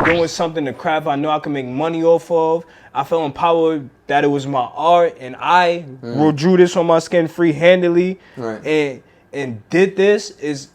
doing something, the craft I know I can make money off of. I felt empowered that it was my art, and I drew this on my skin free-handedly, and did this is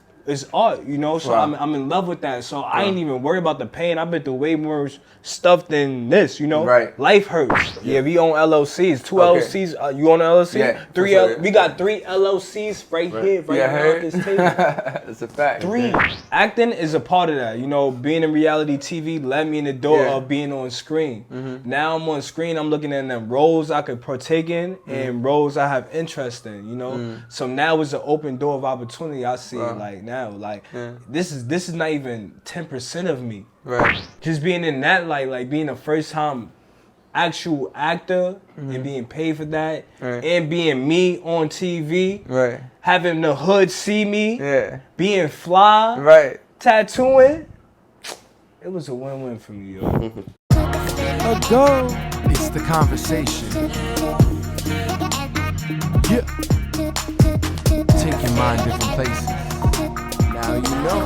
art, you know. So I'm in love with that. So I ain't even worried about the pain. I've been through way more stuff than this, you know. Life hurts. Yeah, we own LLCs, 2 LLCs. You own an LLC? Yeah. 3 we got 3 LLCs right here, now at this table. That's a fact. 3. Acting is a part of that, you know. Being in reality TV led me in the door of being on screen. Now I'm on screen. I'm looking at them roles I could partake in and roles I have interest in, you know. So now it's an open door of opportunity. I see it like now, like this is not even 10% of me. Just being in that light, like being a first time actual actor and being paid for that, and being me on TV, having the hood see me, being fly, tattooing, it was a win-win for me, yo. It's the conversation. Yeah. Take your mind different places. Now you know.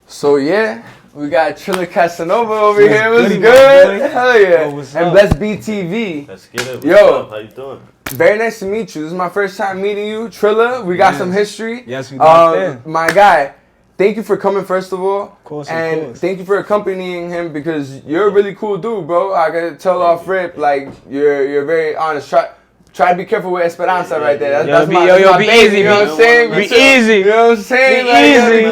So yeah, we got TRILLA Casanova over here. What's good? Hell yeah. Yo, what's and up? Bless BTV. Let's get it. Yo, how you doing? Very nice to meet you. This is my first time meeting you, Trilla. We got some history. Yes, we got my guy, thank you for coming first of all. Of course, and thank you for accompanying him because you're a really cool dude, bro. I gotta tell off rip, like you're very honest. Try to be careful with Esperanza right there. That's my easy. You know what I'm saying? Be easy. You know what I'm saying? Be easy.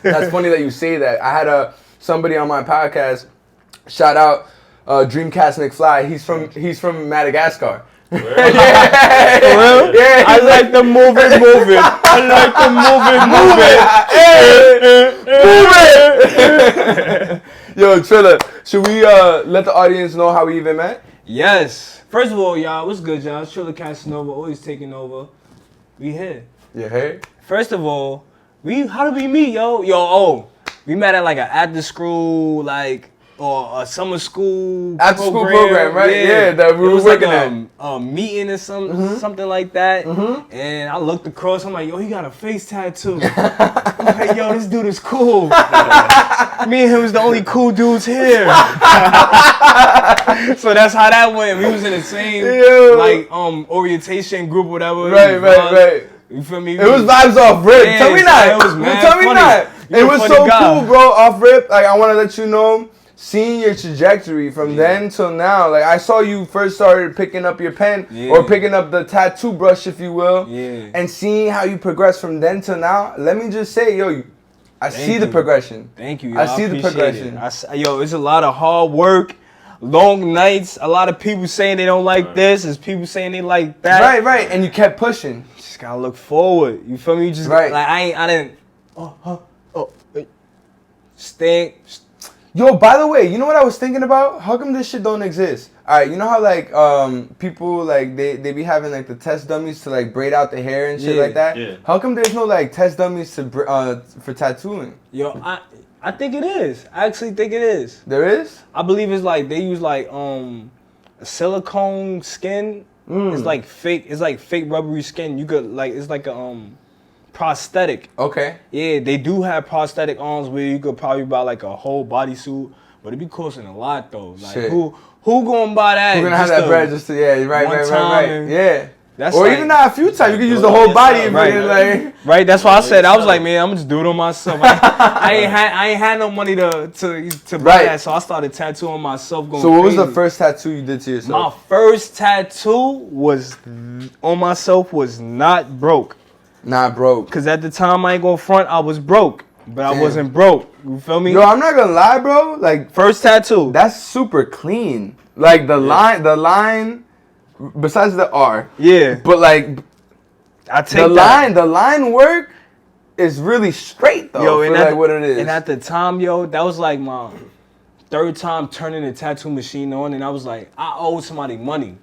That's funny that you say that. I had somebody on my podcast. Shout out Dreamcast McFly. He's from Madagascar. For real? Yeah, I like the move it. I like the move it. Yo, Trilla, should we let the audience know how we even met? Yes. First of all, y'all, what's good, y'all? It's TRILLA Casanova, always taking over. We here. You here? First of all, how did we meet, yo? We met at like an after school, like, or a summer school after school program, right? Yeah, that we were working at. A meeting or something like that. And I looked across, I'm like, yo, he got a face tattoo. I'm like, yo, this dude is cool. Me and him was the only cool dudes here. So that's how that went. We was in the same like orientation group, whatever. Right. You feel me? It was vibes off rip. Yeah, tell me that. It was mad Tell me funny. that. It was so cool, bro. Off rip. Like I want to let you know, seeing your trajectory from then till now. Like I saw you first started picking up your pen or picking up the tattoo brush, if you will, and seeing how you progress from then till now. Let me just say, yo, I see the progression. Thank you. Yo. I see the progression. It's a lot of hard work. Long nights, a lot of people saying they don't like this, there's people saying they like that. Right, and you kept pushing. Just gotta look forward. You feel me? You just like I didn't. Stink. Yo, by the way, you know what I was thinking about? How come this shit don't exist? All right, you know how like people like they be having like the test dummies to like braid out the hair and shit like that. Yeah. How come there's no like test dummies to for tattooing? Yo, I think it is. I actually think it is. There is? I believe it's like they use like silicone skin. It's like fake. It's like fake rubbery skin. You could like it's like a prosthetic. Okay. Yeah, they do have prosthetic arms where you could probably buy like a whole bodysuit, but it be costing a lot though. Like who gonna buy that? Who gonna have that bread just to right. Yeah. That's or like, even not a few times. You can use the whole body. Right. That's why I said I was like, man, I'm just do it on myself. I ain't had no money to buy that, so I started tattooing myself. Going so what crazy. was the first tattoo you did to yourself? My first tattoo was on myself was not broke. Not broke. Cause at the time I ain't gonna front, I was broke, but I wasn't broke. You feel me? Yo, I'm not gonna lie, bro. Like first tattoo, that's super clean. Like the line. Besides the R, but like I take the line work is really straight though. Yo, and for like what it is. And at the time, yo, that was like my third time turning the tattoo machine on, and I was like, I owe somebody money,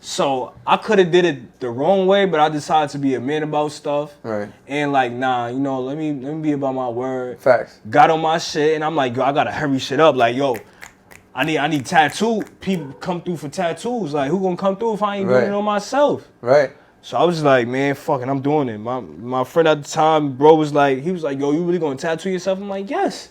so I could have did it the wrong way, but I decided to be a man about stuff, right? And like, nah, you know, let me be about my word. Facts. Got on my shit, and I'm like, yo, I gotta hurry shit up, like, yo. I need tattoo people come through for tattoos. Like who gonna come through if I ain't doing it on myself? Right. So I was like, man, fucking, I'm doing it. My friend at the time, bro, was like, yo, you really gonna tattoo yourself? I'm like, yes.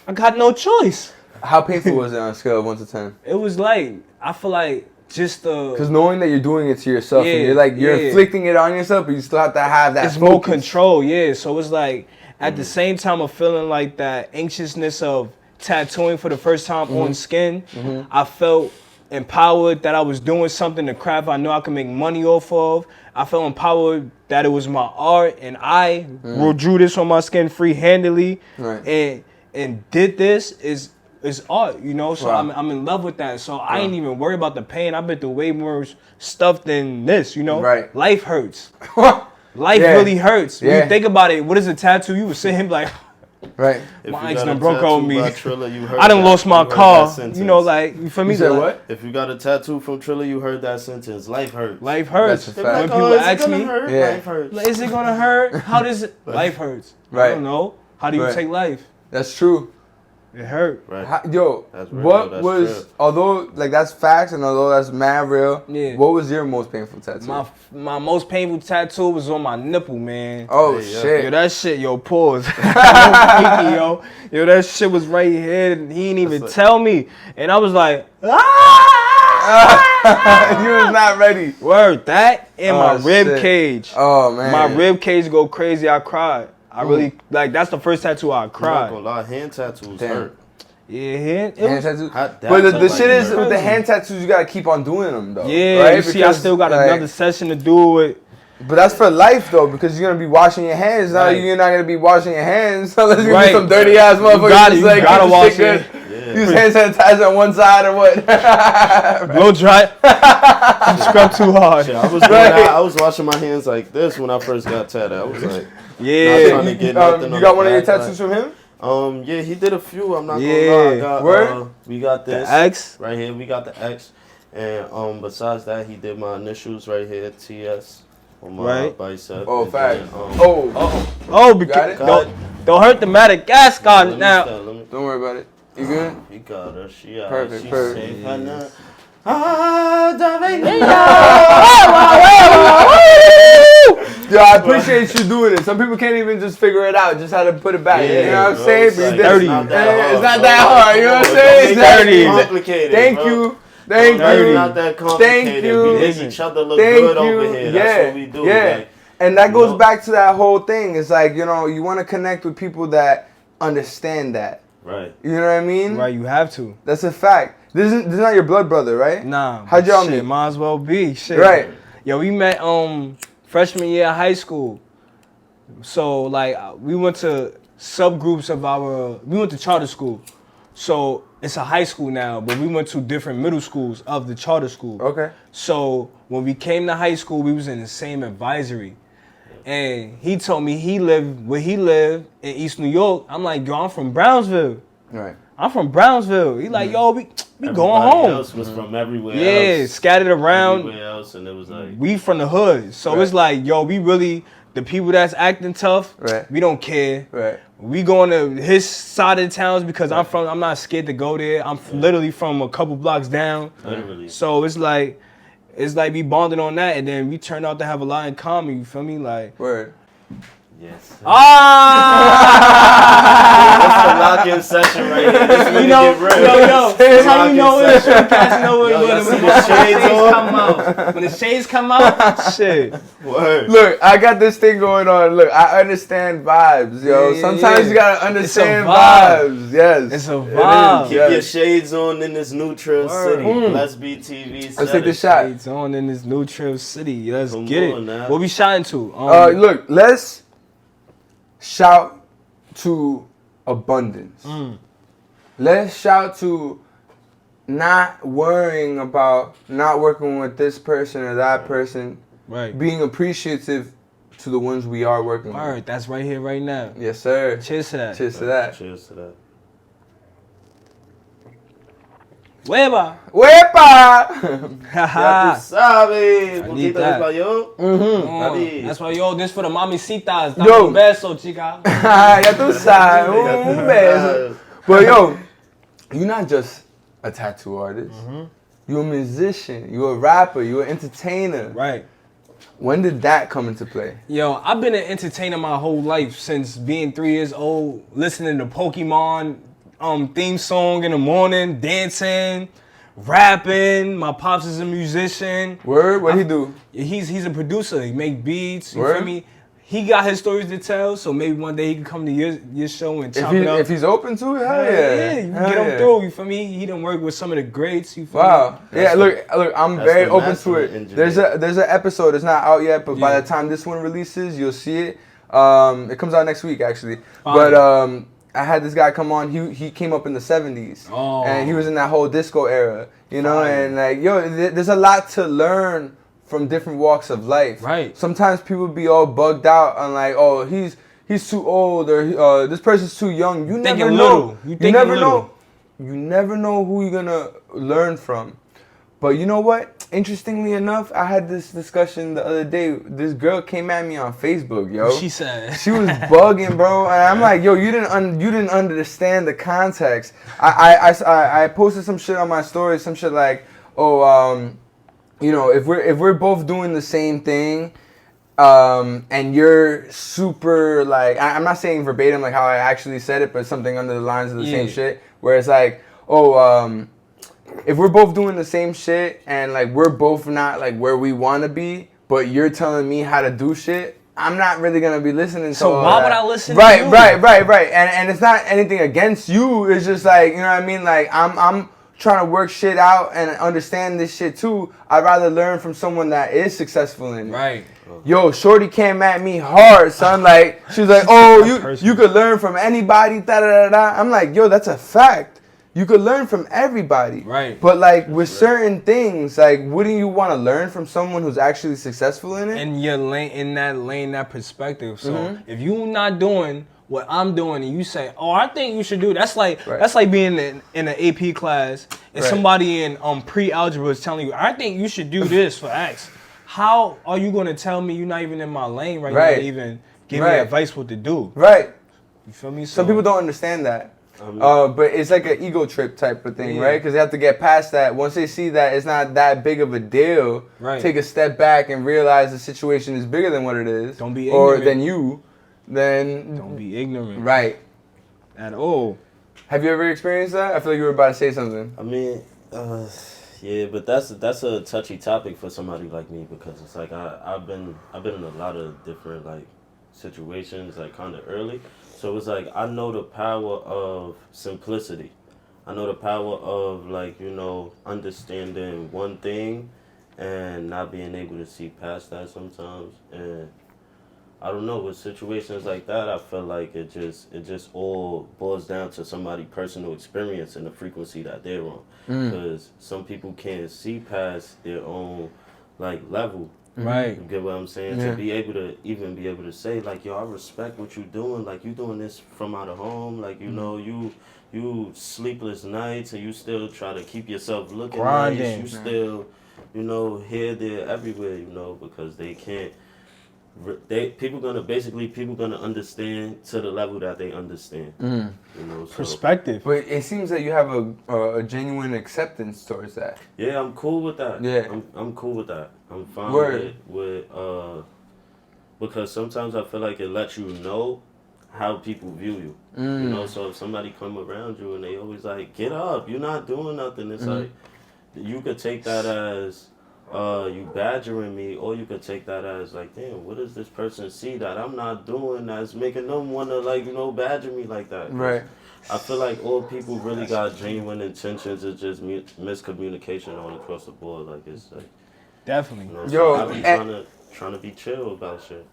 I got no choice. How painful was it on a scale of 1 to 10? It was like, I feel like just because knowing that you're doing it to yourself, and you're inflicting it on yourself, but you still have to have that. It's more control, yeah. So it's like at the same time of feeling like that anxiousness of tattooing for the first time on skin, I felt empowered that I was doing something, the craft I know I can make money off of. I felt empowered that it was my art, and I drew this on my skin free-handedly, and did this is art, you know. So I'm in love with that. So I ain't even worried about the pain. I've been through way more stuff than this, you know. Right. Life hurts. Life really hurts. When you think about it, what is a tattoo? You would sit him like, right. My ex done broke on me. I done lost my car. You know, like, you feel me? You said what? If you got a tattoo from Trilla, you heard that sentence. Life hurts. Life hurts. That's a fact. When people ask me, life hurts. Is it gonna hurt? How does it? Life hurts. I don't know. How do you take life? That's true. It hurt. Right. What was, although, like, that's facts, and although that's mad real, what was your most painful tattoo? My most painful tattoo was on my nipple, man. Oh, shit. Yo, that shit, pause. Yo, that shit was right here, and he didn't even tell me. And I was like, You was not ready. Word, that and my rib cage. Oh, man. My rib cage go crazy, I cried. I really, like, that's the first tattoo I cried. I'm not gonna lie, hand tattoos hurt. Yeah, hand tattoos. But the shit is, with the hand tattoos, you gotta keep on doing them, though. Yeah, right? You see, I still got another session to do it. But that's for life, though, because you're gonna be washing your hands. Now you're not gonna be washing your hands unless you're gonna be some dirty ass motherfucker. You gotta wash it. Use hand sanitizer on one side or what? Blow dry. Scrub too hard. Shit, I was washing my hands like this when I first got tatted. I was like, not trying to get nothing. You got one of your tattoos from him? Yeah, he did a few. I'm not gonna lie. We got this the X right here. We got the X, and besides that, he did my initials right here, TS, on my bicep. Oh, fact. Don't hurt the Madagascar now. Don't worry about it. You good? He got her. She perfect. Yo, I appreciate you doing it. Some people can't even just figure it out, just how to put it back. You know what I'm saying? It's dirty. It's not that hard. You know what I'm saying? It's dirty. Complicated. Thank you. Thank you. It's not that complicated. Thank you. We make each other look good over here. That's what we do. Yeah. And that goes back to that whole thing. It's like, you know, you want to connect with people that understand that. Right. You know what I mean? Right, you have to. That's a fact. This is not your blood brother, right? Nah. How'd y'all meet? Might as well be. Shit. Right. Yo, we met freshman year of high school. So, like, we went to subgroups of we went to charter school. So, it's a high school now, but we went to different middle schools of the charter school. Okay. So, when we came to high school, we was in the same advisory. And he told me he lived in East New York. I'm like, yo, I'm from Brownsville. Right. I'm from Brownsville. He like, yo, we going home. Everybody else was from everywhere else. Yeah, scattered around. Everywhere else, and it was like, we from the hood. So it's like, yo, we really, the people that's acting tough, we don't care. Right. We going to his side of the towns because I'm not scared to go there. I'm literally from a couple blocks down. Literally. So it's like we bonded on that, and then we turned out to have a lot in common. You feel me? Like, word. Yes. That's the lock-in session right here. This you know, yo. That's how you know it's when the shades come out. When the shades come out, shit. Word. Look, I got this thing going on. Look, I understand vibes, yo. Sometimes you gotta understand vibes. Yes. It's a vibe. Keep your shades on in this new Trill City. Let's be TV. Let's take the shot. Shades on in this new Trill City. Let's get it. Now. What we shouting to? Look, let's shout to abundance. Let's shout to not worrying about not working with this person or that person. Right. Being appreciative to the ones we are working with. Alright, that's right here, right now. Yes, sir. Cheers to that. Cheers to that. Cheers to that. Hueva. Huepa! Ya tú sabes. I need that. That's why, yo, this for the mamicitas. Yo. Un beso, chica. Ya tú sabes. Un beso. But yo, you're not just a tattoo artist. You're a musician. You're a rapper. You're an entertainer. Right. When did that come into play? Yo, I've been an entertainer my whole life since being 3 years old, listening to Pokemon theme song in the morning, dancing, rapping. My pops is a musician. Word? What he do? He's a producer. He make beats. You Word? feel me? He got his stories to tell, so maybe one day he can come to your show and chop it up. If he's open to it, hell yeah. Yeah, you can get him through. You feel me? He done work with some of the greats. You feel me? Wow. Yeah, look, I'm very open to it. engineer. There's an episode. It's not out yet, but by Yeah. the time this one releases, you'll see it. It comes out next week, actually. Fine. But I had this guy come on. He came up in the 70s, and he was in that whole disco era, you know. Fine. And like, yo, there's a lot to learn from different walks of life. Right. Sometimes people be all bugged out on like, oh, he's too old or this person's too young. You never Thinking know. little. You thinking never little. know. You never know who you're gonna learn from. But you know what? Interestingly enough, I had this discussion the other day. This girl came at me on Facebook, yo. She said. She was bugging, bro, and I'm like, yo, you didn't understand the context. I posted some shit on my story, some shit like, oh, you know, if we're both doing the same thing, and you're super like, I'm not saying verbatim like how I actually said it, but something under the lines of the same shit, where it's like, oh, if we're both doing the same shit and like we're both not like where we want to be, but you're telling me how to do shit, I'm not really gonna be listening. So to why would I listen right, to you? Right. And it's not anything against you. It's just like, you know what I mean? Like I'm trying to work shit out and understand this shit too. I'd rather learn from someone that is successful in it. Right. Yo, shorty came at me hard, son. Like she was like, "Oh, you could learn from anybody." Da da da da. I'm like, yo, that's a fact. You could learn from everybody. Right. But like with certain things, like wouldn't you want to learn from someone who's actually successful in it? And you're in that perspective. So if you not doing what I'm doing and you say, oh, I think you should do, that's like being in an AP class and somebody in pre-algebra is telling you, I think you should do this for X. How are you going to tell me you're not even in my lane right now to even give me advice what to do? Right. You feel me? Some people don't understand that. But it's like an ego trip type of thing, right? Because they have to get past that. Once they see that it's not that big of a deal, take a step back and realize the situation is bigger than what it is. Don't be ignorant. Or than you. Then don't be ignorant. Right. At all. Have you ever experienced that? I feel like you were about to say something. I mean, yeah, but that's a touchy topic for somebody like me because it's like I've been in a lot of different like situations like kind of early. So it's like I know the power of simplicity. I know the power of like, you know, understanding one thing and not being able to see past that sometimes. And I don't know, with situations like that, I feel like it just all boils down to somebody's personal experience and the frequency that they're on. Because some people can't see past their own like level. Right. You get what I'm saying? Yeah. To be able to say like, yo, I respect what you're doing. Like, you doing this from out of home. Like, you know, you sleepless nights and you still try to keep yourself looking grinding. nice. You still, you know, here, there, everywhere, you know, because they can't. People gonna understand to the level that they understand. You know, so. Perspective. But it seems that you have a genuine acceptance towards that. Yeah, I'm cool with that. Yeah. I'm cool with that. I'm fine Word. with because sometimes I feel like it lets you know how people view you. You know, so if somebody come around you and they always like, get up, you're not doing nothing. It's like you could take that as you badgering me, or you could take that as like, damn, what does this person see that I'm not doing that's making them want to like, you know, badger me like that? Right. I feel like all people really got genuine intentions. It's just miscommunication all across the board. Like, it's like, Definitely. you know, so Yo, I be trying to be chill about shit.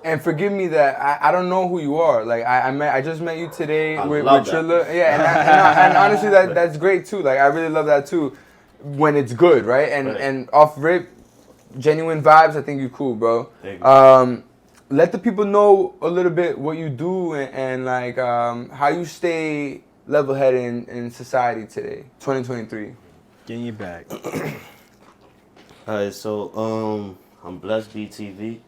And forgive me that I don't know who you are. Like I just met you today with love that. Trilla. Yeah, and honestly that's great too. Like I really love that too. When it's good, right? And off rip, genuine vibes. I think you're cool, bro. Thank you. Let the people know a little bit what you do and like how you stay level-headed in society today, 2023. Getting you back. Alright, so I'm Blessed B TV.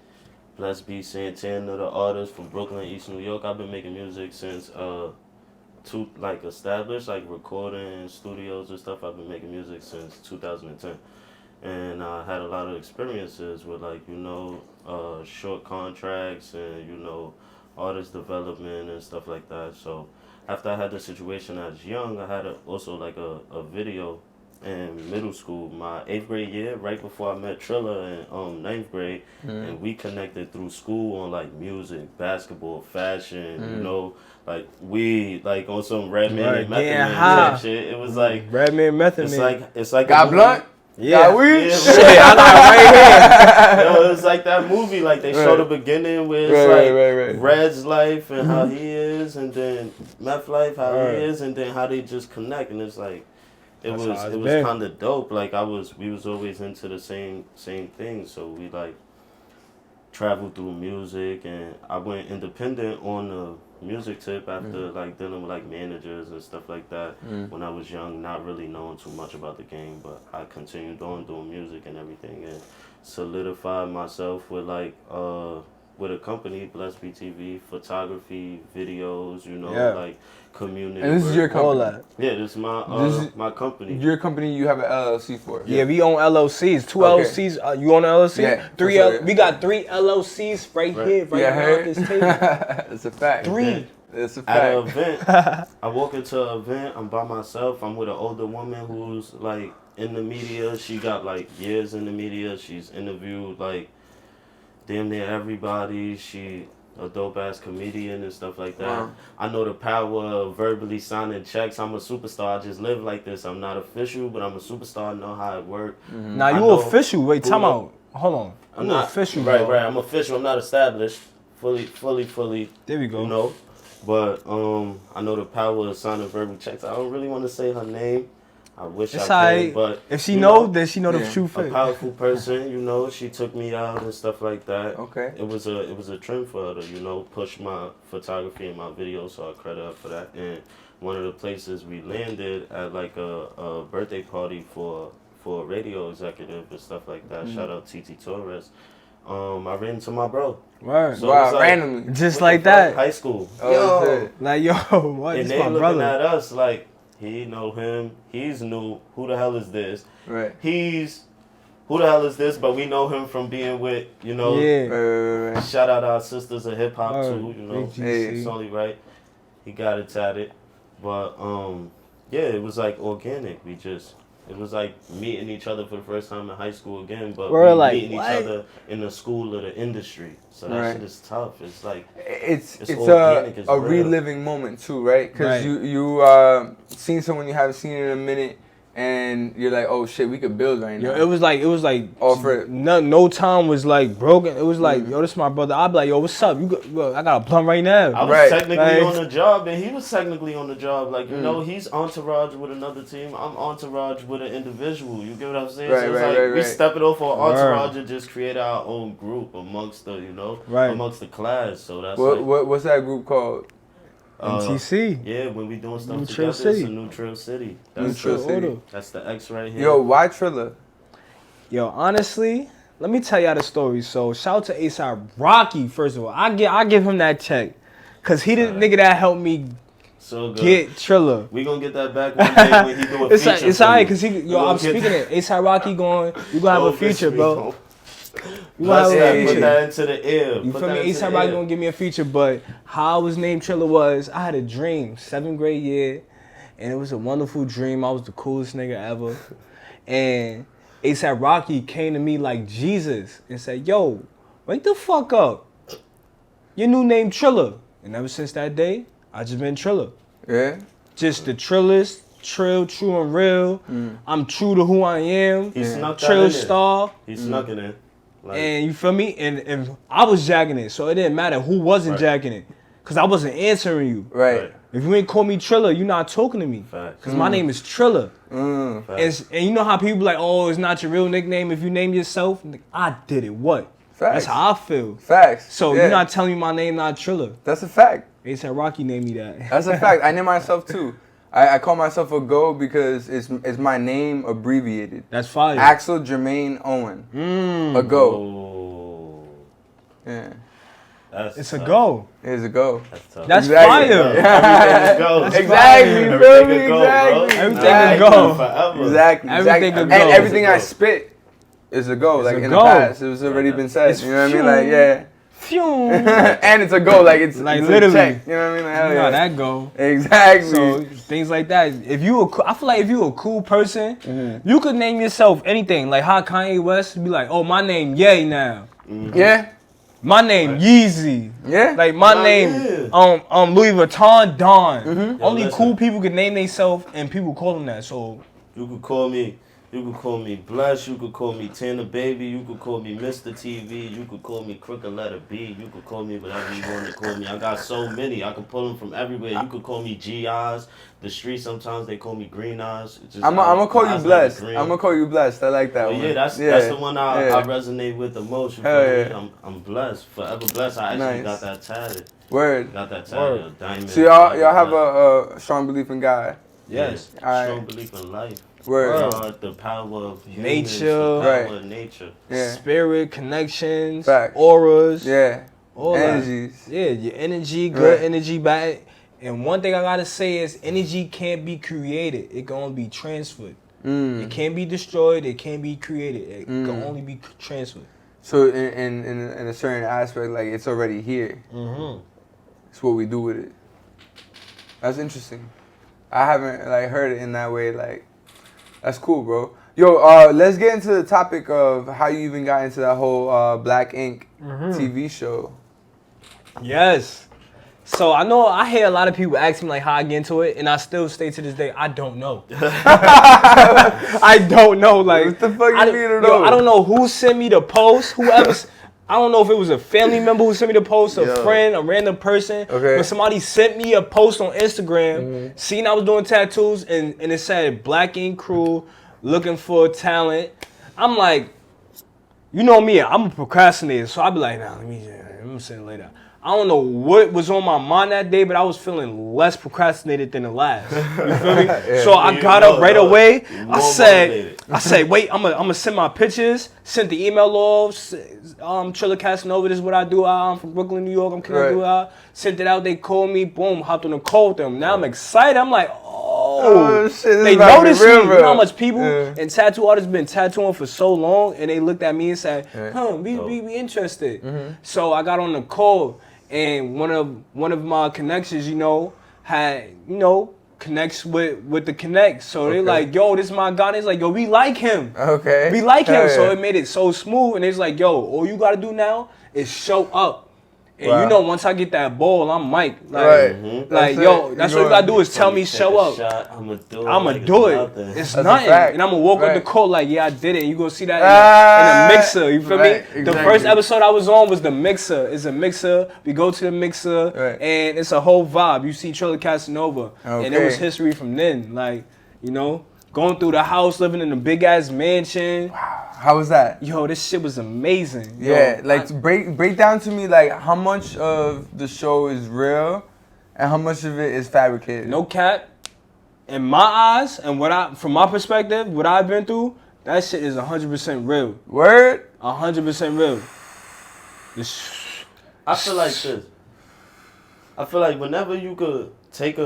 Blessed B Santana, the artist from Brooklyn, East New York. I've been making music since established, like recording studios and stuff. I've been making music since 2010. and I had a lot of experiences with like short contracts and artist development and stuff like that. So after I had the situation as young, I had also like a video in middle school, my 8th grade year, right before I met Trilla in 9th grade, and we connected through school on like music, basketball, fashion, like we like on some Redman and Method Man type shit. It was like Redman Method Man. It's like got blunt. Yeah, we. Shit, I got it right here. It's like that movie. Like they show the beginning where it's Red's life and how he is, and then Meth life how he is, and then how they just connect, and it's like. It was kind of dope. Like we was always into the same thing. So we like traveled through music, and I went independent on the music tip after like dealing with like managers and stuff like that when I was young, not really knowing too much about the game. But I continued on doing music and everything, and solidified myself with like with a company, Blessed BTV, photography, videos, like community. And this is your company? Yeah, this is my company. Your company, you have an LLC for? Yeah, we own LLCs. 2 LLCs. You own an LLC? Yeah. 3 we got 3 LLCs right here, around this table. That's a fact. 3. It's a fact. At an event, I walk into an event, I'm by myself, I'm with an older woman who's like in the media. She got like years in the media. She's interviewed like damn near everybody. She a dope ass comedian and stuff like that. Wow. I know the power of verbally signing checks. I'm a superstar. I just live like this. I'm not official, but I'm a superstar. I know how it works. Now you official. Wait, time out. Hold on. I'm not official. Right. Bro. I'm official. I'm not established. Fully. There we go. But I know the power of signing verbal checks. I don't really want to say her name. I wish it's I could, but if she knows, then she know the true a face. powerful person, she took me out and stuff like that. Okay. It was a trend for her to, push my photography and my videos, so I credit her for that. And one of the places we landed at like a birthday party for a radio executive and stuff like that. Shout out TT Torres. I ran into my bro. Right. So wow, like, randomly. Just like that. High school. Like, yo, what? And This they my looking brother. at us like, he know him. He's new. Who the hell is this? Right. Who the hell is this? But we know him from being with, Yeah. Shout out our sisters of hip hop too. Hey. It's only right. He got it tatted. But yeah, it was like organic. It was like meeting each other for the first time in high school again, but we're like, meeting each other in the school of the industry. So that shit is tough. It's like it's organic, a reliving moment too, right? Because you seen someone you haven't seen in a minute, and you're like, oh shit, we could build right now. Yo, it was like offer no time was like broken. It was like, yo, this is my brother. I'd be like, yo, what's up? I got a blunt right now. I was technically on the job, and he was technically on the job. Like, he's entourage with another team. I'm entourage with an individual. You get what I'm saying? So it's like we stepping off our entourage and just create our own group amongst the, amongst the class. So that's what's that group called? NTC. Yeah, when we doing stuff Neutral together, City. it's a Neutral City. That's the X right here. Yo, why Trilla? Yo, honestly, let me tell y'all the story. So shout out to ASAP Rocky, first of all. I give him that check. Cause he the nigga that helped me get Trilla. We gonna get that back one day when he do a feature. It's alright, cause I'm speaking it. ASAP Rocky you gonna have a feature, bro. Put that into the air. You feel me? ASAP Rocky gonna give me a feature, but how I was named Trilla was, I had a dream, 7th grade year, and it was a wonderful dream. I was the coolest nigga ever. And ASAP Rocky came to me like Jesus and said, yo, wake the fuck up. Your new name Trilla. And ever since that day, I just been Trilla. Yeah? Just the Trillist, Trill, true and real. I'm true to who I am. He snuck that Trill in star. He snuck it in. Like, and you feel me? And I was jacking it, so it didn't matter who wasn't jacking it. Because I wasn't answering you. Right. If you ain't call me Trilla, you're not talking to me. Because my name is Trilla. And you know how people be like, oh, it's not your real nickname if you name yourself? I did it. What? Facts. That's how I feel. Facts. So you're not telling me my name not Trilla. That's a fact. ASAP Rocky named me that. That's a fact. I name myself too. I call myself a Go because it's my name abbreviated. That's fire. Axel Jermaine Owen. A Go. Oh. Yeah. It's tough. A Go. It's a Go. That's tough. That's exactly. fire. Everything is Go. Exactly. Everything is Go, bro. Everything is Go. Exactly. Everything is And Go. everything I spit It's a go. It's like a in go. the past, it was already been said. It's You know what I mean? Like yeah. Phew. And it's a go. Like it's Like, it's literally. a check. You know what I mean? Like, hell You know how yeah. that go. Exactly. So things like that. If you, I feel like if you a cool person, you could name yourself anything. Like how Kanye West be like, oh, my name YEA now. Yeah. My name Yeezy. Yeah. Like my name Louis Vuitton Don. Mm-hmm. Only listen. cool people can name themselves and people call them that. So You could call me Bless, you could call me Tanner Baby, you could call me Mr. TV, you could call me Crooked Letter B, you could call me whatever you want to call me. I got so many, I could pull them from everywhere. You could call me G Eyes. The street sometimes they call me Green Eyes. I'm gonna call you Blessed. I'm gonna call you Blessed. I like that one. Yeah, that's the one I resonate with the most. You feel me? I'm blessed, forever blessed. I actually got that tatted. Word. Got that tatted. A diamond. So y'all have a strong belief in God. yes. All Strong right. belief in life. Word. The power of humans, Nature. the power Right. of nature. Yeah. Spirit, connections, Facts. auras. Yeah. All that. Energies. Yeah, your energy, good Right. energy, bad. And one thing I gotta say is energy can't be created. It can only be transferred. It can't be destroyed. It can't be created. It can only be transferred. So in a certain aspect, like it's already here. It's what we do with it. That's interesting. I haven't like heard it in that way. Like, that's cool, bro. Yo, let's get into the topic of how you even got into that whole Black Ink TV show. Yes. So I hear a lot of people ask me like how I get into it, and I still stay to this day, I don't know. I don't know. Like, What the fuck you mean to yo, know? I don't know who sent me the post. Whoever's. I don't know if it was a family member who sent me the post, a friend, a random person. Okay. But somebody sent me a post on Instagram, seeing I was doing tattoos, and it said Black Ink Crew looking for talent. I'm like, you know me, I'm a procrastinator, so I'll be like, nah, let me say it later. I don't know what was on my mind that day, but I was feeling less procrastinated than the last. You feel me? So I got up right away. I said, wait, I'm gonna send my pictures. Sent the email off. TRILLA CASANOVA, this is what I do. I'm from Brooklyn, New York. I'm connected with her. Sent it out. They called me. Boom, hopped on the call with them. Now I'm excited. I'm like, oh shit, they about to be noticed real, me. bro. You know how much people and tattoo artists been tattooing for so long, and they looked at me and said, we interested. So I got on the call. And one of my connections, had, connects with the connect. So they like, yo, this is my guy. It's like, yo, we like him. Okay. We like him. Hell So yeah. it made it so smooth. And it's like, yo, all you gotta do now is show up. And once I get that ball, I'm Mike. Like, That's yo, it. that's You what you gotta going- do is tell me show up. I'm I'ma do it. It's That's a nothing. fact. And I'm gonna walk Right. up the court like, yeah, I did it. You gonna see that in a mixer. You feel Right, me? The exactly. first episode I was on was the mixer. It's a mixer. We go to the mixer, and it's a whole vibe. You see TRILLA CASANOVA, and it was history from then. Like, going through the house, living in a big ass mansion. How was that? Yo, this shit was amazing. Yeah, like break down to me like how much of the show is real and how much of it is fabricated. No cap. In my eyes, and from my perspective, what I've been through, that shit is 100% real. Word? 100% real. I feel like this. I feel like whenever you could take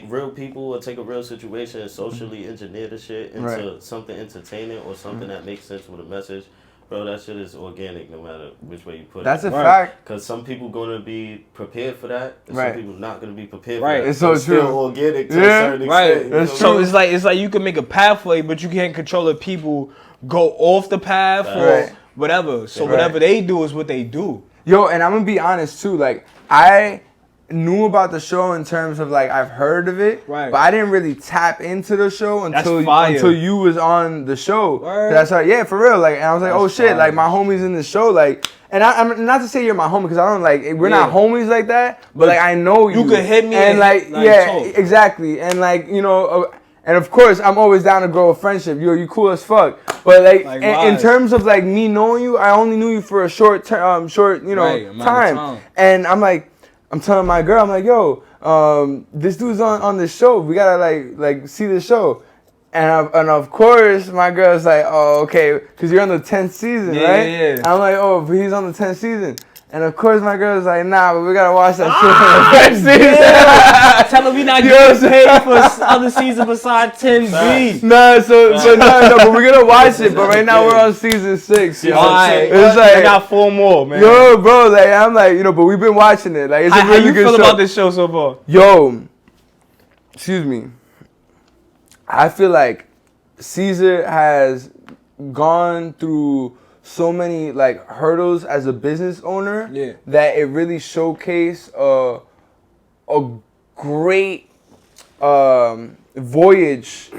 real people or take a real situation and socially engineer the shit into something entertaining or something that makes sense with a message, bro, that shit is organic no matter which way you put it. That's a fact. Because some people gonna be prepared for that, and Right. some people not gonna be prepared Right. for that. It's so still true. organic to a Yeah. certain Right. extent. That's you know true. what So it's like you can make a pathway, but you can't control if people go off the path or Right. whatever. So Right. whatever they do is what they do. Yo, and I'm gonna be honest too. Like I knew about the show in terms of like I've heard of it, Right. but I didn't really tap into the show until fire. you was on the show. Word. That's right, yeah, for real. Like, and I was like, oh shit, fire. like my homies in the show, like, and I'm not to say you're my homie because I don't like we're not homies like that, but like I know you. You could hit me and and, like like, yeah, talk. exactly, and like and of course, I'm always down to grow a friendship. You cool as fuck. But like in wise. terms of like me knowing you, I only knew you for a short Right, amount of time. time. And I'm telling my girl, I'm like, yo, this dude's on this show. We gotta like see the show. And of course, my girl's like, oh, okay, because you're on the 10th season, right? Yeah. I'm like, oh, but he's on the 10th season. And of course, my girl was like, nah, but we gotta watch that shit in the first season. Tell her we not getting paid for other season besides 10B. Nah, but we're gonna watch it. But right now we're on season 6. Yo. Alright, It's like, I got 4 more, man. yo, bro, like I'm like, you know, but we've been watching it. Like it's a How really you good feel show. about this show so far? Yo, excuse me. I feel like Caesar has gone through so many like hurdles as a business owner that it really showcased a great voyage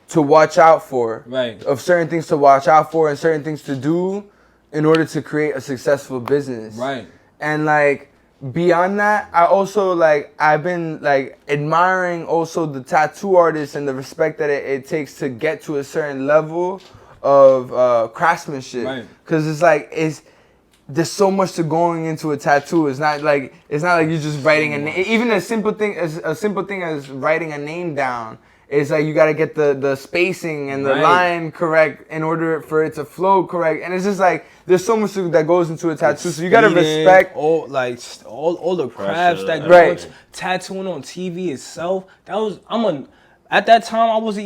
to watch out for. Right. Of certain things to watch out for and certain things to do in order to create a successful business. Right. And like beyond that, I also like I've been like admiring also the tattoo artists and the respect that it takes to get to a certain level of craftsmanship. Right. Cause it's like there's so much to going into a tattoo. It's not like you're just writing a name. Even a simple thing as writing a name down. It's like you gotta get the spacing and the line correct in order for it to flow correct. And it's just like there's so much that goes into a tattoo. So you gotta respect all the crafts that go right. into tattooing on TV itself. At that time I was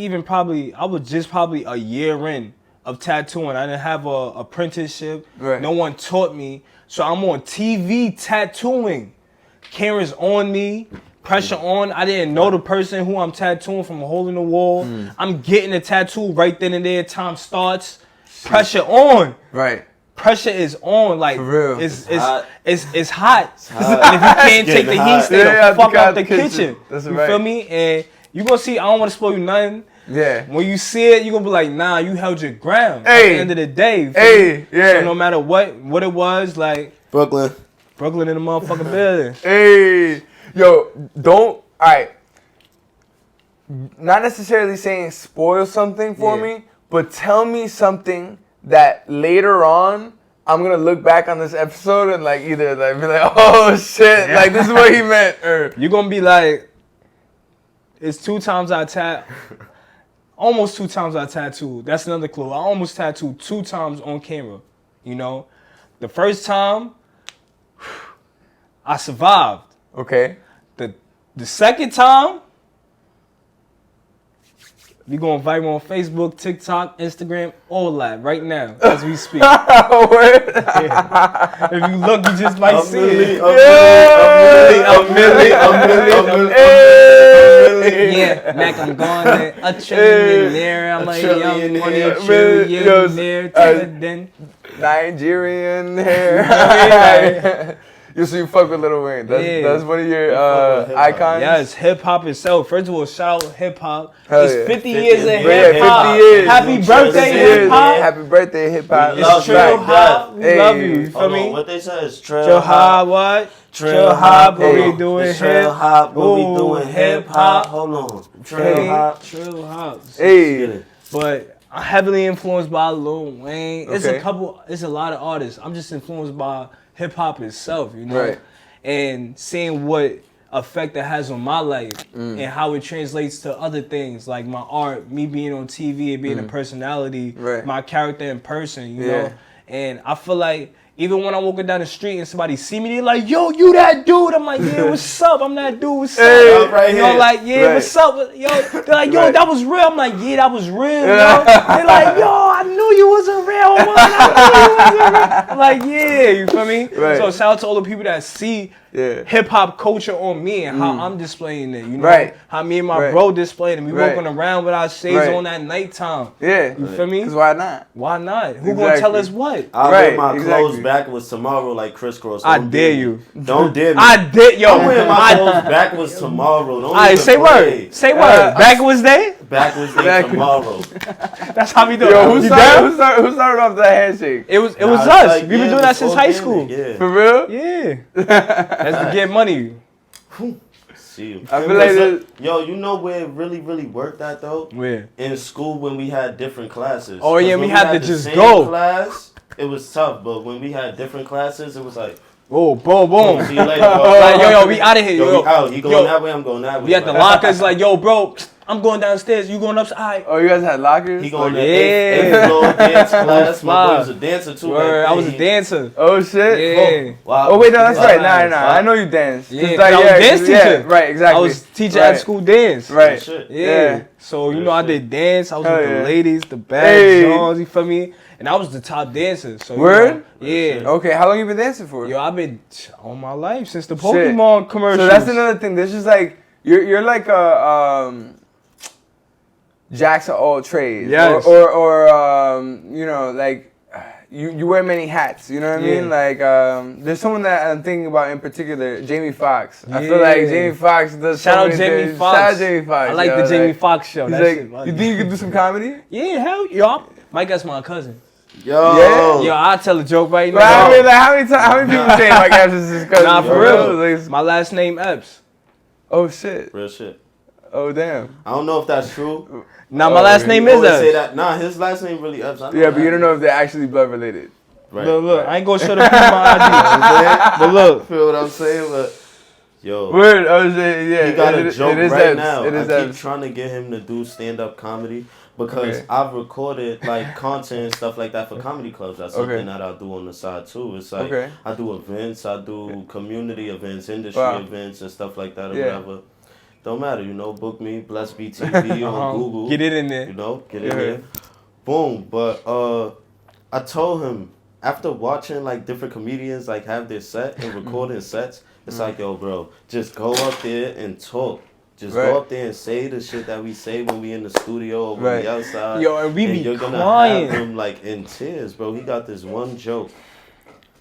just probably a year in of tattooing. I didn't have a apprenticeship. Right. No one taught me. So I'm on TV tattooing. Cameras on me. Pressure on. I didn't know the person who I'm tattooing from a hole in the wall. I'm getting a tattoo right then and there. Time starts. Pressure on. right. Pressure is on. Like For real. It's hot. hot. And if you can't take the heat, stay the fuck out the kitchen. That's you right. feel me? And you gonna see. I don't want to spoil you nothing. Yeah. When you see it, you gonna be like, nah, you held your ground. At Hey. the end of the day. you feel Hey, me? yeah. So no matter what it was, like Brooklyn. Brooklyn in the motherfucking building. Hey, yo, alright. Not necessarily saying spoil something for me, but tell me something that later on I'm gonna look back on this episode and like either like be like, oh shit, like this is what he meant, or You're gonna be like, it's almost 2 times I tattooed. That's another clue. I almost tattooed 2 times on camera. You know, the first time I survived. okay. The second time, we gonna invite me on Facebook, TikTok, Instagram, all that right now as we speak. If you look, you just might see it. Yeah, Mac, I'm going there. A trillionaire. I'm like young money, trillionaire. Then Nigerian hair. You so you fuck with Lil Wayne. That's one of your icons. Yes, hip hop itself. First of all, shout out hip hop. Hell It's yeah. 50 years of 50 hip hop. years. Happy birthday, hip hop. Happy birthday, hip hop. We love It's Trill Hop. We Hey. love you. You feel Hold me? on, what they say is Trill Hop, what? Trill Hop, what Hey. we doing Trill hip Hop, what we Ooh, doing hip hop. Hold on. Trill Hop. Trill Hop. Hey. But I'm heavily influenced by Lil Wayne. It's Okay. it's a lot of artists. I'm just influenced by hip hop itself, you know? Right. And seeing what effect it has on my life and how it translates to other things like my art, me being on TV and being a personality, Right. my character in person, you Yeah. know? And I feel like even when I'm walking down the street and somebody see me, they're like, yo, you that dude. I'm like, yeah, what's up? I'm that dude, what's Hey, up? right You know, here. like, yeah, Right. what's up? Yo, they're like, yo, Right. that was real. I'm like, yeah, that was real, yo. They're like, yo, I knew you was a real one. I knew you was a real. I'm like, yeah, you feel me? Right. So shout out to all the people that see hip hop culture on me and how I'm displaying it. You know, Right. how me and my Right. bro displaying it. We Right. walking around with our shades Right. on at nighttime. Yeah. You feel me? Because why not? Why not? Who gonna tell Exactly. us what? I'll Right, wear my exactly. clothes backwards tomorrow like crisscross. I Don't dare me. you. Don't dare me. I did, yo. I'm wearing my clothes backwards tomorrow. Don't Alright, even say play. word. Say word. Backwards day? Backwards day Backwards. tomorrow. That's how we do it. Yo, You down? who started off that handshake? It was Nah, us. it's like, We've been yeah, doing that since high organic, school. Yeah. For real? Yeah. That's to get money. See you. I feel like this- Yo, you know where it really, really worked at though? Where? In school when we had different classes. Oh, yeah, 'Cause we when had to the just same go. Class, it was tough, but when we had different classes, it was like, Oh, boom, see boom. you later, bro. Like, yo, we out of here, Yo, yo. we out. He going Yo, that way, I'm going that way. We at the Like, lockers, like, yo, bro, I'm going downstairs. You going upstairs? All right. Oh, you guys had lockers? He going to Yeah. eighth floor dance class. My boy was a dancer too. Word, back I then. was a dancer. Oh shit! Yeah. Wow. Oh wait, no, that's right. Wow. Nah. I know you dance. Yeah, 'Cause, 'cause I was a dance yeah, teacher. right, exactly. I was teacher Right. at school dance. Right. Shit. Yeah. So, you Real know, I shit. did dance. I was Hell with yeah. the ladies, the bad Hey. songs, you feel me? And I was the top dancer. So, Word? yeah. Okay, how long you been dancing for? Yo, I've been all my life since the Shit. Pokemon commercials. So that's another thing. This is like you're like a jacks of all trades. Yes. Or you know, like you wear many hats. You know what I Yeah. mean? Like there's someone that I'm thinking about in particular, Jamie Foxx. I feel Yeah. like Jamie Foxx does. Shout so out many Jamie things. Foxx. Shout out Jamie Foxx. I like yo, the Jamie like, Foxx show. He's That like, shit funny. you think you could do some comedy? Yeah, hell, yo. Mike, that's my cousin. Yo. Yo, I'll tell a joke right But I now. mean, like, how many people say my guys is his cousin? Nah, for Yo, real. like, My last name Epps. oh shit. Real shit. Oh damn. I don't know if that's true. Nah, my last name You is always say Epps. that. Nah, his last name really Epps. I know Yeah, but that. you don't know if they're actually blood related. Right. Look, I ain't gonna show the people my ID. But look. Feel what I'm saying? But yo, Word, I was saying, yeah. he got a it joke is right Epps. now. It is I keep Epps. trying to get him to do stand-up comedy because Okay. I've recorded like content and stuff like that for comedy clubs. That's something Okay. that I do on the side too. It's like Okay. I do events, I do community events, industry Wow. events and stuff like that or Yeah. whatever. Don't matter, you know, book me, Bless BTV on Google. Get it in there. You know, get Yeah. in there. Boom. But I told him after watching like different comedians like have their set and recording sets, it's like, yo, bro, just go up there and talk. Just Right. go up there and say the shit that we say when we in the studio or when Right. we outside. Yo, and we be you're gonna crying. have him like in tears, bro. He got this one joke.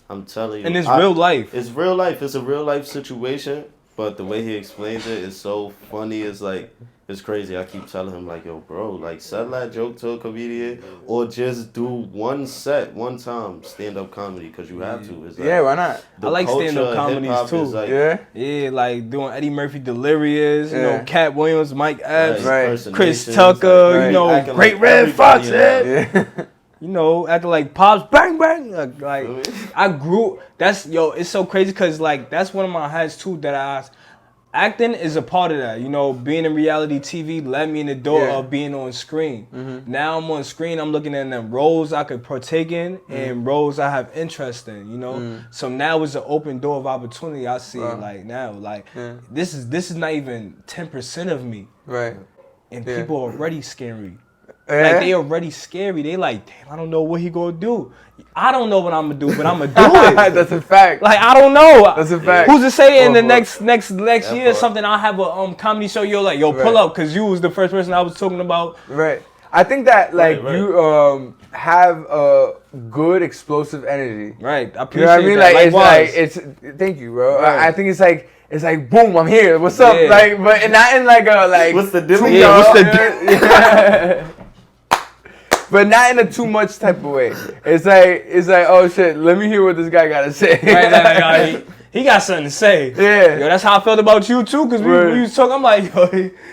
I'm telling you. And it's real life. It's real life. It's a real life situation. But the way he explains it is so funny. It's like, it's crazy. I keep telling him, like, yo, bro, like, sell that joke to a comedian or just do one set, one time, stand-up comedy, because you have to. It's like, Yeah, why not? the I like culture stand-up of comedies, hip-hop too. is like, Yeah. Yeah, like doing Eddie Murphy Delirious, you Yeah. know, Cat Williams, Mike Epps, Right. Chris impersonations, Tucker, Right. you know, acting Great like Red everybody Fox, in yeah. that. Yeah. You know, acting like Pops, bang, bang. Like I grew, it's so crazy because, like, that's one of my hats, too, acting is a part of that. You know, being in reality TV led me in the door Yeah. of being on screen. Now I'm on screen, I'm looking at them roles I could partake in and roles I have interest in, you know? So now it's an open door of opportunity. I see it like now. Like, this is not even 10% of me. Right. And Yeah. people are already scary. Yeah. Like, they already scary. They like, damn, I don't know what he gonna do. I don't know what I'm gonna do, but I'm gonna do it. That's a fact. Like, I don't know. That's a fact. Who's to say in the Well, next year part. something I'll have a comedy show, you're like, yo, pull Right. up, because you was the first person I was talking about. Right. I think that like Right. you have a good explosive energy. Right. I You appreciate know what I mean? that. Like Likewise. it's thank you, bro. Right. I think it's like boom, I'm here. What's up? Yeah. Like, but not in like a like. What's the difference? too Yeah, what's much- the yeah. But not in a too much type of way. It's like oh shit, let me hear what this guy gotta say. Right, like, he got something to say. Yeah. Yo, that's how I felt about you too, because Right. we was talking, I'm like, yo,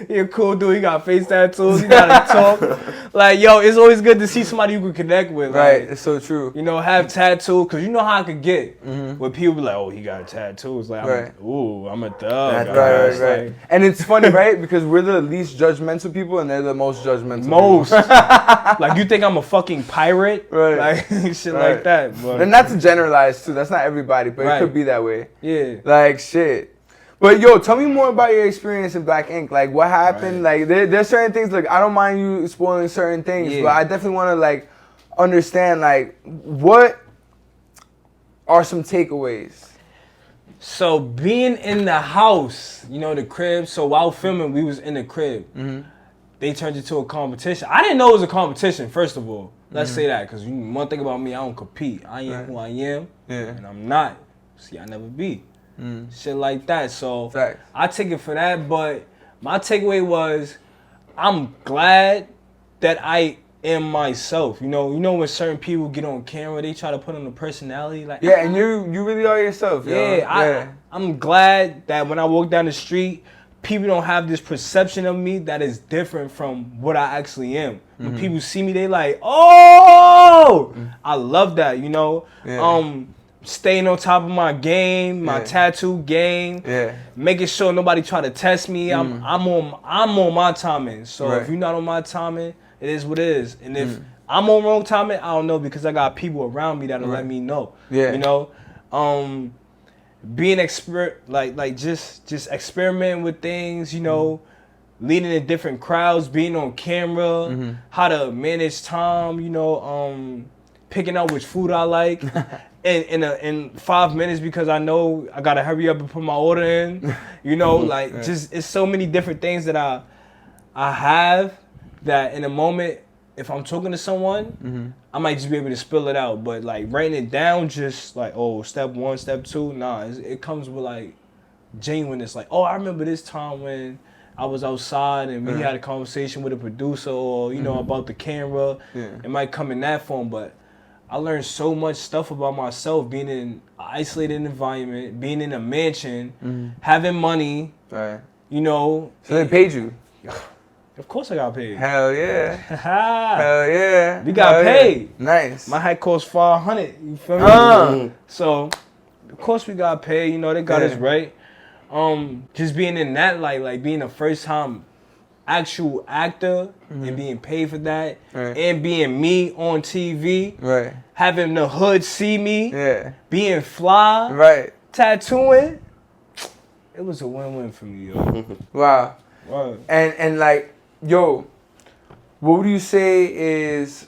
he a cool dude, he got face tattoos, he gotta talk. Like, yo, it's always good to see somebody you can connect with. Right, Like, it's so true. you know, have tattoos, because you know how I could get. When people be like, oh, he got tattoos. Like, Right. I'm a thug. That's guys. Right. Like, And it's funny, right? Because we're the least judgmental people, and they're the most judgmental. most. people. Like, you think I'm a fucking pirate? Right. Like, shit Right. like that. But, And not to generalize too. That's not everybody, but Right. it could be that way. yeah. Like shit. But yo, tell me more about your experience in Black Ink. Like what happened? Like there's certain things. Like I don't mind you spoiling certain things, Yeah. but I definitely want to like understand like what are some takeaways. So being in the house, you know, the crib. So while filming, we was in the crib. They turned it to a competition. I didn't know it was a competition. First of all, let's say that, because one thing about me, I don't compete. I am who I am, Yeah. and I'm not. See, I never be. Shit like that. So Facts. I take it for that. But my takeaway was, I'm glad that I am myself. You know when certain people get on camera, they try to put on a personality. Like, Yeah, and you really are yourself. Yo. yeah, I'm glad that when I walk down the street, people don't have this perception of me that is different from what I actually am. When people see me, they like, oh, I love that, you know. Yeah. staying on top of my game, my tattoo game. Yeah. Making sure nobody try to test me. I'm on my timing. So if you're not on my timing, it is what it is. And if I'm on wrong timing, I don't know, because I got people around me that'll let me know. Yeah. You know, being just experimenting with things. You know, leading in different crowds, being on camera, how to manage time. You know, picking out which food I like. In 5 minutes, because I know I gotta hurry up and put my order in. You know, just it's so many different things that I have that in a moment, if I'm talking to someone, I might just be able to spill it out. But like writing it down, just like, oh, step 1, step 2, nah, it comes with like genuineness. Like, oh, I remember this time when I was outside and we had a conversation with a producer, or you know, about the camera. It might come in that form, but I learned so much stuff about myself being in an isolated environment, being in a mansion, having money. Right. You know. So they paid you? Of course I got paid. Hell yeah. Hell yeah. We got paid. Yeah. Nice. My hat cost $500. You feel me? So, of course we got paid. You know, they got us right. Just being in that light, like being a first time actual actor and being paid for that, and being me on TV, having the hood see me, being fly, tattooing, it was a win-win for me, yo. Wow. Right. And like, yo, what would you say is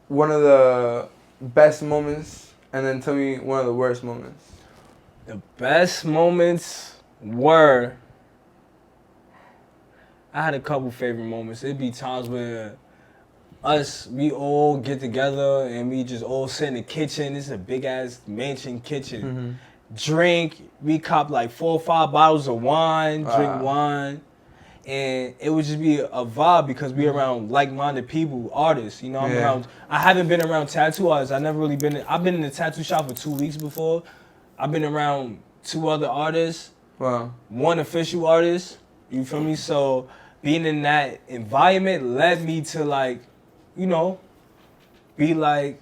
one of the best moments, and then tell me one of the worst moments? The best moments were, I had a couple favorite moments. It'd be times where we all get together and we just all sit in the kitchen. This is a big ass mansion kitchen. Drink. We cop like 4 or 5 bottles of wine, drink wine. And it would just be a vibe because we around like-minded people, artists. You know, I haven't been around tattoo artists. I've been in the tattoo shop for 2 weeks before. I've been around 2 other artists. Wow. 1 official artist. You feel me? So being in that environment led me to, like, you know, be like,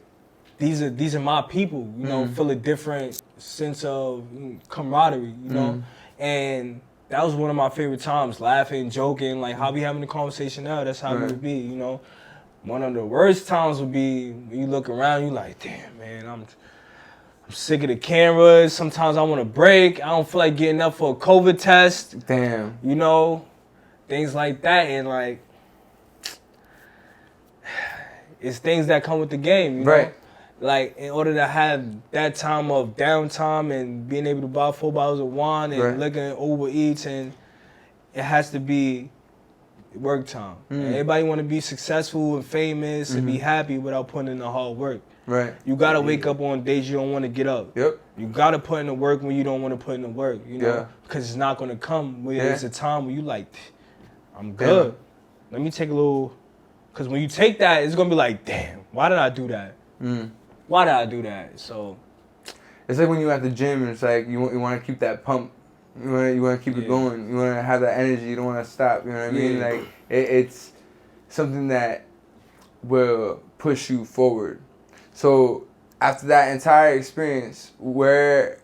these are my people. You know, feel a different sense of camaraderie. You know, and that was one of my favorite times. Laughing, joking, like how we having a conversation now. That's how it would be. You know, one of the worst times would be when you look around, you like, damn, man, I'm sick of the cameras. Sometimes I want to break. I don't feel like getting up for a COVID test. Damn. You know, things like that. And like, it's things that come with the game, you know? Like, in order to have that time of downtime and being able to buy 4 bottles of wine and looking at Uber Eats, and it has to be work time. And everybody want to be successful and famous and be happy without putting in the hard work. Right. You got to wake up on days you don't want to get up. Yep. You got to put in the work when you don't want to put in the work, you know? Because it's not going to come when it's a time where you like, I'm good. Let me take a little, because when you take that, it's going to be like, damn, why did I do that? Why did I do that? So it's like when you're at the gym and it's like you want to keep that pump. You want to keep it going. You want to have that energy. You don't want to stop. You know what I mean? Like it's something that will push you forward. So after that entire experience, where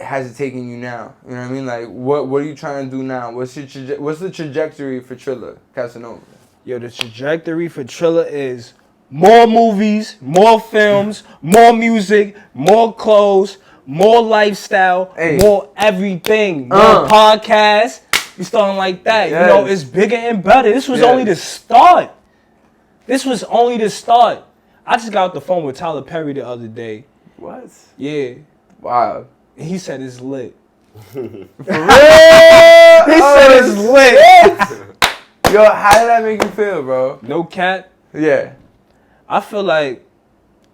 has it taken you now? You know what I mean? Like what are you trying to do now? What's the trajectory for TRILLA Casanova? Yo, the trajectory for TRILLA is more movies, more films, more music, more clothes, more lifestyle, more everything, more podcasts. We starting like that. You know, it's bigger and better. This was only the start. This was only the start. I just got off the phone with Tyler Perry the other day. What? Yeah. Wow. And he said it's lit. For real? He said it's lit. Yo, how did that make you feel, bro? No cap. Yeah. I feel like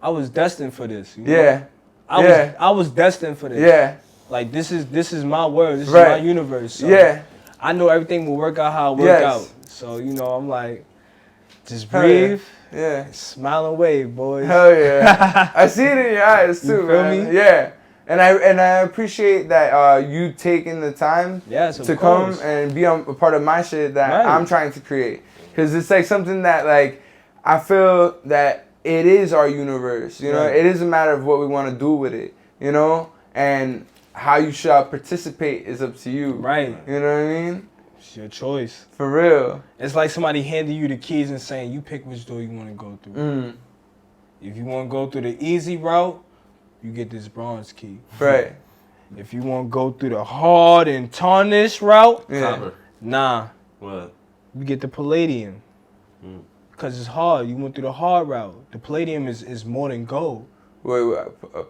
I was destined for this. You know? I was destined for this. Yeah. Like this is my world. This is my universe. So I know everything will work out how it work out. So you know, I'm like, just breathe. Yeah. Smile and wave, boys. Hell yeah. I see it in your eyes too, you feel man. me? Yeah. And I appreciate that you taking the time to come and be a part of my shit that I'm trying to create. Because it's like something that like I feel that it is our universe. You know, it is a matter of what we want to do with it. You you know, and how you should participate is up to you. Right. You know what I mean? It's your choice. For real. It's like somebody handing you the keys and saying, you pick which door you want to go through. If you want to go through the easy route, you get this bronze key. Right. If you want to go through the hard and tarnished route, Copper. nah, What? you get the palladium. Because it's hard. You went through the hard route. The palladium is more than gold. Wait,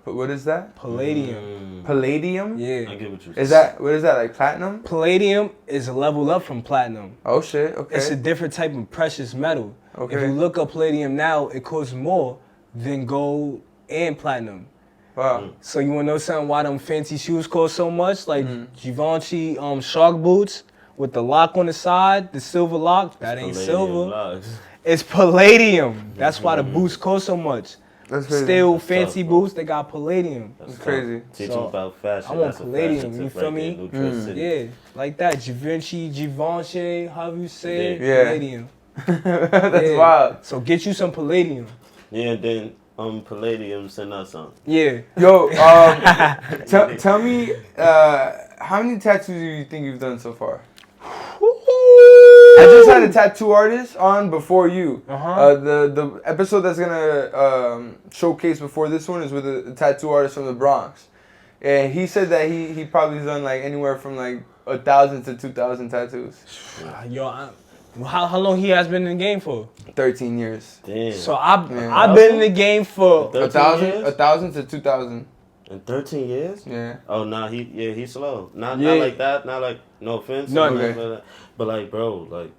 what is that? Palladium. Palladium? Yeah. I get what you're saying. Is that, what is that, like platinum? Palladium is a level up from platinum. Oh shit, okay. It's a different type of precious metal. Okay. If you look up palladium now, it costs more than gold and platinum. Wow. So you wanna know something why them fancy shoes cost so much? Like Givenchy shark boots with the lock on the side, the silver lock, that ain't silver. Locks. It's palladium. That's why the boots cost so much. That's crazy. Still fancy boots, they got palladium. That's crazy. Teach So, them about fashion. I want That's a palladium, fashion you tip feel right me? there, New City. Yeah, like that. Givenchy, however you say it, Yeah. palladium. That's Yeah. wild. So get you some palladium. Yeah, and then Palladium send us some. Yeah. Yo, tell me, how many tattoos do you think you've done so far? I just had a tattoo artist on before you. The episode that's gonna showcase before this one is with a tattoo artist from the Bronx, and he said that he probably done like anywhere from like 1,000 to 2,000 tattoos. Yo, how long he has been in the game for? 13 years. Damn. So I've been in the game for 13 years? 1,000 to 2,000. In 13 years? Yeah. Oh, nah, he's slow. Not Yeah. like that. Not like, no offense. No, or no. nothing like that. But like, bro, like,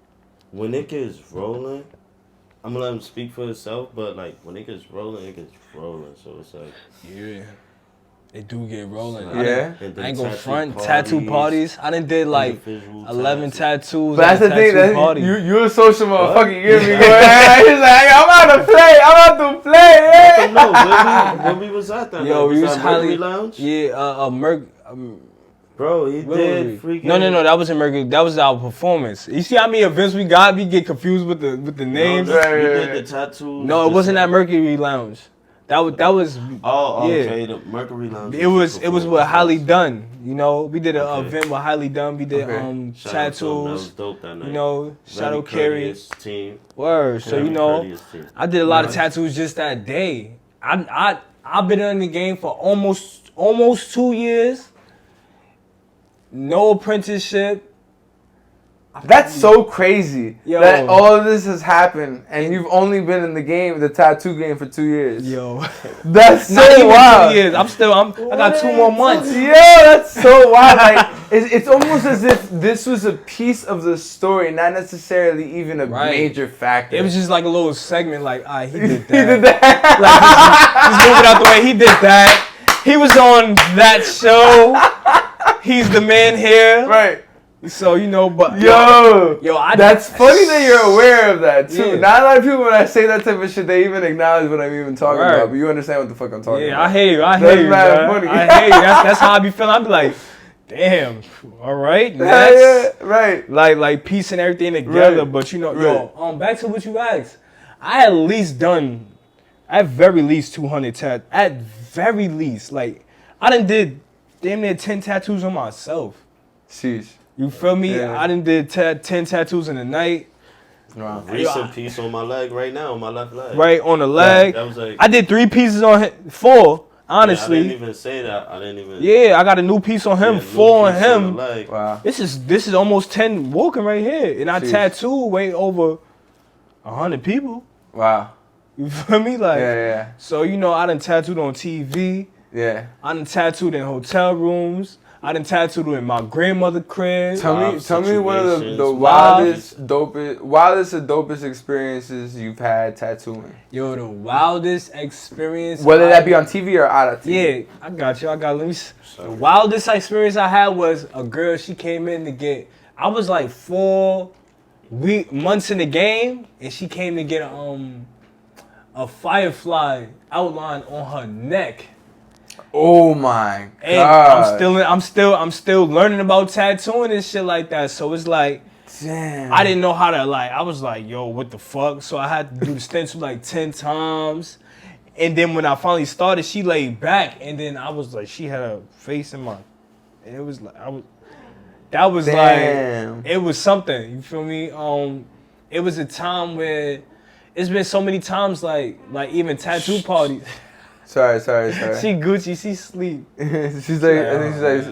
when it gets rolling, I'm gonna let him speak for himself, but like, when it gets rolling, it gets rolling. So it's like, yeah, it do get rolling. Yeah. and I ain't then gonna front tattoo parties. I done did like individual 11 tattoos. But that's at the a thing, tattoo that party. you a social motherfucker. You get me? Yeah. Go ahead. He's like, I'm about to play. Yeah. No, when we was at that Yo, night, we was at highly Mercury Lounge? Yeah, Bro, he where did were we? freaking... No, that wasn't Mercury. That was our performance. You see how many events we got? We get confused with the names. No, we Right, did right. the tattoo. No, it wasn't at Mercury Lounge. That was. Oh, yeah. okay, the Mercury Lounge. It was with Highly Dunn. You know, we did an Okay. event with Highly Dunn. We did Okay. Shout out to him, that was tattoos. dope that night. You know, Very Shadow Carry. courteous team. Word. So Very you know, courteous team. I did a lot of Nice. tattoos just that day. I've been in the game for almost 2 years. No apprenticeship. That's so crazy Yo. that all of this has happened and you've only been in the game, the tattoo game, for 2 years. Yo, That's not so even wild. 2 years. I got 2 more months. Yo, that's so wild. Like it's almost as if this was a piece of the story, not necessarily even a Right. major factor. It was just like a little segment. Like, he did that. he did that. Like, just move it out the way. He did that. He was on that show. He's the man here. Right. So you know, but Yo, I. that's funny that you're aware of that too. Yeah. Not a lot of people when I say that type of shit, they even acknowledge what I'm even talking Right. about. But you understand what the fuck I'm talking Yeah, about. I hear you. I That's hear you. mad bruh. funny. I hear you. That's how I be feeling. I be like, damn. All right, Yeah, next. right. Like piecing everything together. Right. But you know, Right. yo, back to what you asked. I at least done, at very least 200 tattoos. At very least, like I done did damn near 10 tattoos on myself. Sheesh. You feel me? Yeah. I done did 10 tattoos in the night. Wow. Recent piece on my leg right now, on my left leg. Right on the leg. That was like... I did 3 pieces on him, 4, I honestly. didn't even say that. I didn't even... Yeah, I got a new piece on him, Yeah, 4 on new piece him. the leg. Wow. This is almost 10 walking right here. And I Jeez. tattooed way over 100 people. Wow. You feel me? Like, Yeah. so you know, I done tattooed on TV. Yeah. I done tattooed in hotel rooms. I done tattooed in my grandmother's crib. Tell me one of the situations, wildest and dopest experiences you've had tattooing. Yo, the wildest experience. Whether that be on TV or out of TV. Yeah, I got you. Let me. The wildest experience I had was a girl. She came in to get. I was like 4 months in the game, and she came to get a firefly outline on her neck. Oh my And god. I'm still learning about tattooing and shit like that. So it's like, Damn. I didn't know how to I was like, yo, what the fuck? So I had to do the stencil like 10 times. And then when I finally started, she laid back, and then I was like, she had a face in my, and it was like that was Damn. like, it was something. You feel me? It was a time where it's been so many times, like even tattoo parties. Sorry. She Gucci, she sleep. She's like, I think she's like,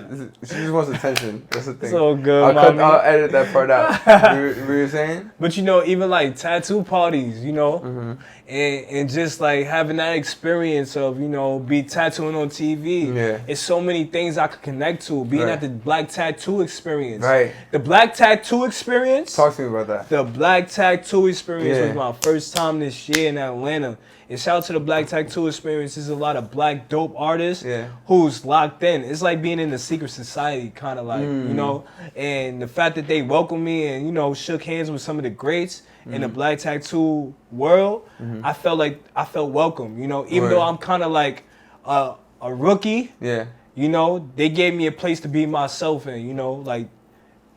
she just wants attention. That's the thing. So good, I'll edit that part out. What were you saying? But you know, even like tattoo parties, you know, and just like having that experience of, you know, be tattooing on TV. Yeah. It's so many things I could connect to. Being at the Black Tattoo Experience. Right. The Black Tattoo Experience. Talk to me about that. The Black Tattoo Experience was my first time this year in Atlanta. And shout out to the Black Tattoo Experience. There's a lot of black dope artists who's locked in. It's like being in the secret society, kind of like, you know. And the fact that they welcomed me and, you know, shook hands with some of the greats in the black tattoo world, I felt welcome, you know. Even though I'm kind of like a rookie, you know, they gave me a place to be myself in, you know, like.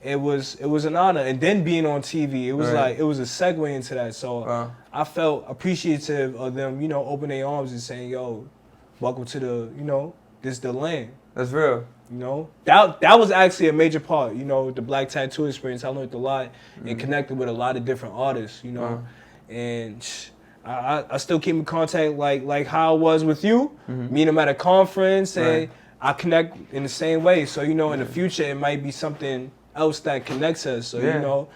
It was an honor, and then being on TV, it was like it was a segue into that. So I felt appreciative of them, you know, opening their arms and saying, "Yo, welcome to the, you know, this the land." That's real. You know, that was actually a major part. You know, the Black Tattoo Experience. I learned a lot and connected with a lot of different artists. You know, and I still keep in contact like how I was with you. Meet them at a conference, and I connect in the same way. So you know, in the future, it might be something else that connects us, so you know,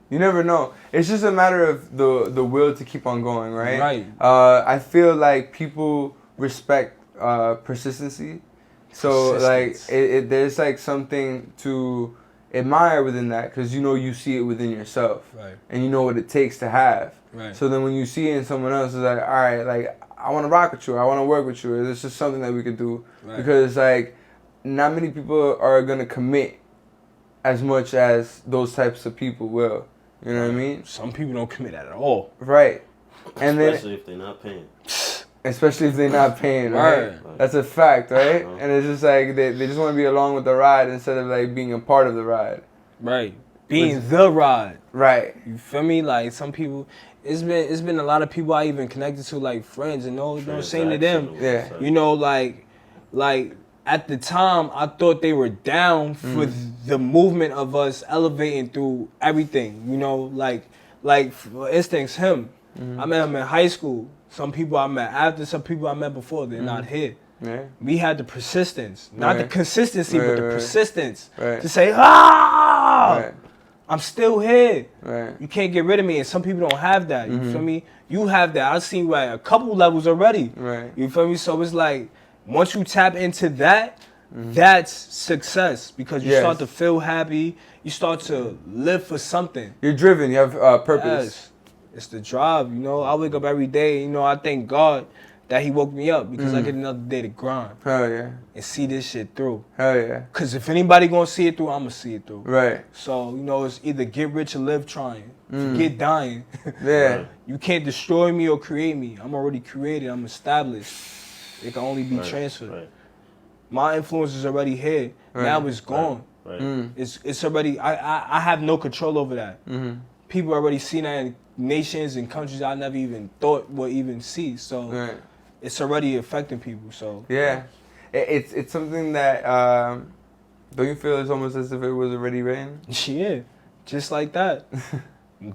you never know. It's just a matter of the will to keep on going, right? Right. I feel like people respect persistency, so like there's like something to admire within that, because you know you see it within yourself, and you know what it takes to have. So then when you see it in someone else, it's like, all right, like I want to rock with you, I want to work with you. It's just something that we could do, because like not many people are gonna commit as much as those types of people will. You know what I mean? Some people don't commit at all. Right. And especially if they're not paying. Especially if they're not paying, right? That's a fact, right? And it's just like they just want to be along with the ride instead of like being a part of the ride. Right. Being the ride. Right. You feel me? Like some people, it's been a lot of people I even connected to, like friends, and no shame to them. Yeah. You know, like at the time, I thought they were down for the movement of us elevating through everything. You know, like for instance, him. I met him in high school. Some people I met after, some people I met before. They're not here. Yeah. We had the persistence, not the consistency, but the persistence to say, I'm still here. You can't get rid of me. And some people don't have that. You feel me? You have that. I've seen you at a couple levels already. You feel me? So it's like, once you tap into that, that's success, because you start to feel happy. You start to live for something. You're driven. You have purpose. Yes. It's the drive, you know. I wake up every day, you know, I thank God that he woke me up, because I get another day to grind. Hell yeah. And see this shit through. Hell yeah. Because if anybody gonna see it through, I'm gonna see it through. Right. So, you know, it's either get rich or live trying. Get dying. Yeah. You can't destroy me or create me. I'm already created. I'm established. It can only be transferred. My influence is already here. Now it's gone. It's already. I have no control over that. People already see that in nations and countries I never even thought would even see. So it's already affecting people. So yeah, it's something that don't you feel it's almost as if it was already written? Yeah, just like that.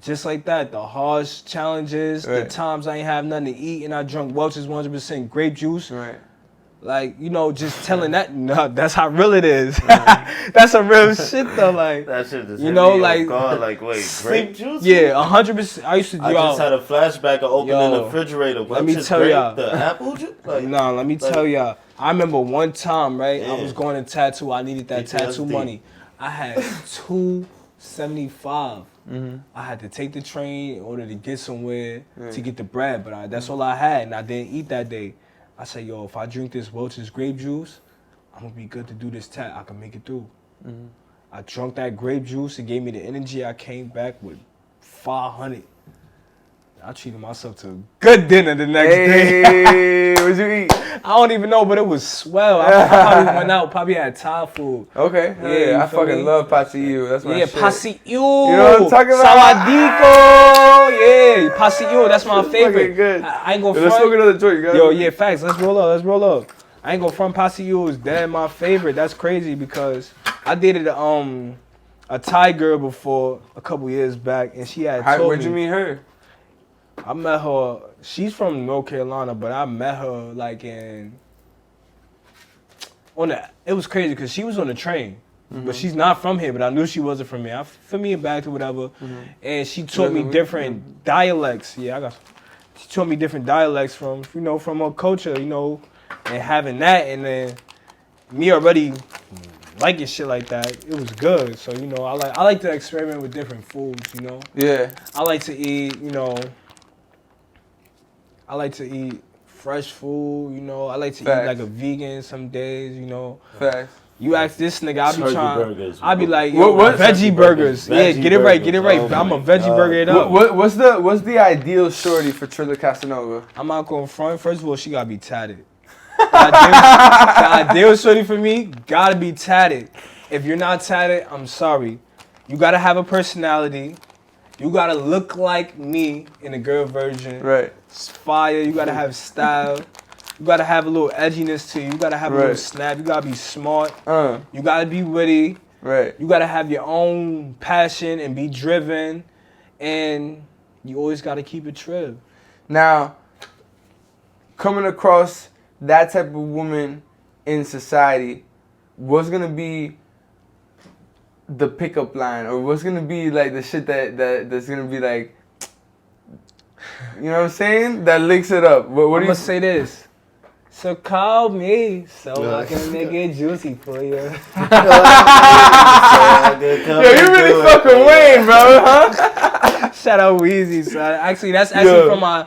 Just like that, the harsh challenges, the times I ain't have nothing to eat and I drunk Welch's 100% grape juice. Like, you know, just telling that, no, that's how real it is. That's a real shit though, like. That shit just you know, like, God, like, wait, grape juice? Yeah, 100%. I used to do. I just had a flashback of opening the refrigerator. Let me tell y'all. The apple juice? Like, nah, let me tell y'all. I remember one time, right? I was going to tattoo. I needed that tattoo money. I had $275. I had to take the train in order to get somewhere to get the bread, but that's all I had, and I didn't eat that day. I said, yo, if I drink this Welch's grape juice, I'm gonna be good to do this tat. I can make it through. I drank that grape juice. It gave me the energy. I came back with 500. I treated myself to a good dinner the next day. Hey, what'd you eat? I don't even know, but it was swell. I probably went out, probably had Thai food. Okay. Yeah, I fucking love pasiyu. That's my shit. Pasiyu. You know what I'm talking about? Sawadiko. Yeah, pasiyu. That's my favorite. Good. I ain't gonna front. Let's smoke another joint. Yo, yeah, facts. Let's roll up. I ain't gonna front. Pasiyu is dead my favorite. That's crazy because I dated a Thai girl before a couple years back, and she had told me. Where'd you meet her? I met her. She's from North Carolina, but I met her like it was crazy because she was on the train, but she's not from here. But I knew she wasn't from here. I familiar back to whatever, and she taught me different dialects. Yeah, she taught me different dialects from her culture, and having that, and then me already liking shit like that. It was good. So I like to experiment with different foods. Yeah. I like to eat. I like to eat fresh food, I like to eat like a vegan some days, Facts. You ask this nigga, I'll be like, what? Veggie burgers. Yeah, get it right. Oh I'm a veggie burger it up. What's the ideal shorty for TRILLA Casanova? I'm not going front. First of all, she gotta be tatted. The ideal shorty for me gotta be tatted. If you're not tatted, I'm sorry. You gotta have a personality. You gotta look like me in a girl version. Right. It's fire. You gotta have style. You gotta have a little edginess to you. You gotta have a little snap. You gotta be smart. You gotta be witty. Right. You gotta have your own passion and be driven. And you always gotta keep it true. Now, coming across that type of woman in society, what's gonna be the pickup line, or what's gonna be like the shit that's gonna be like, you know what I'm saying? That links it up. What I'm do you gonna say this? So call me so I can make it juicy for you. Yo, you really fucking Wayne, bro, huh? Shout out Weezy, son. Actually, that's from my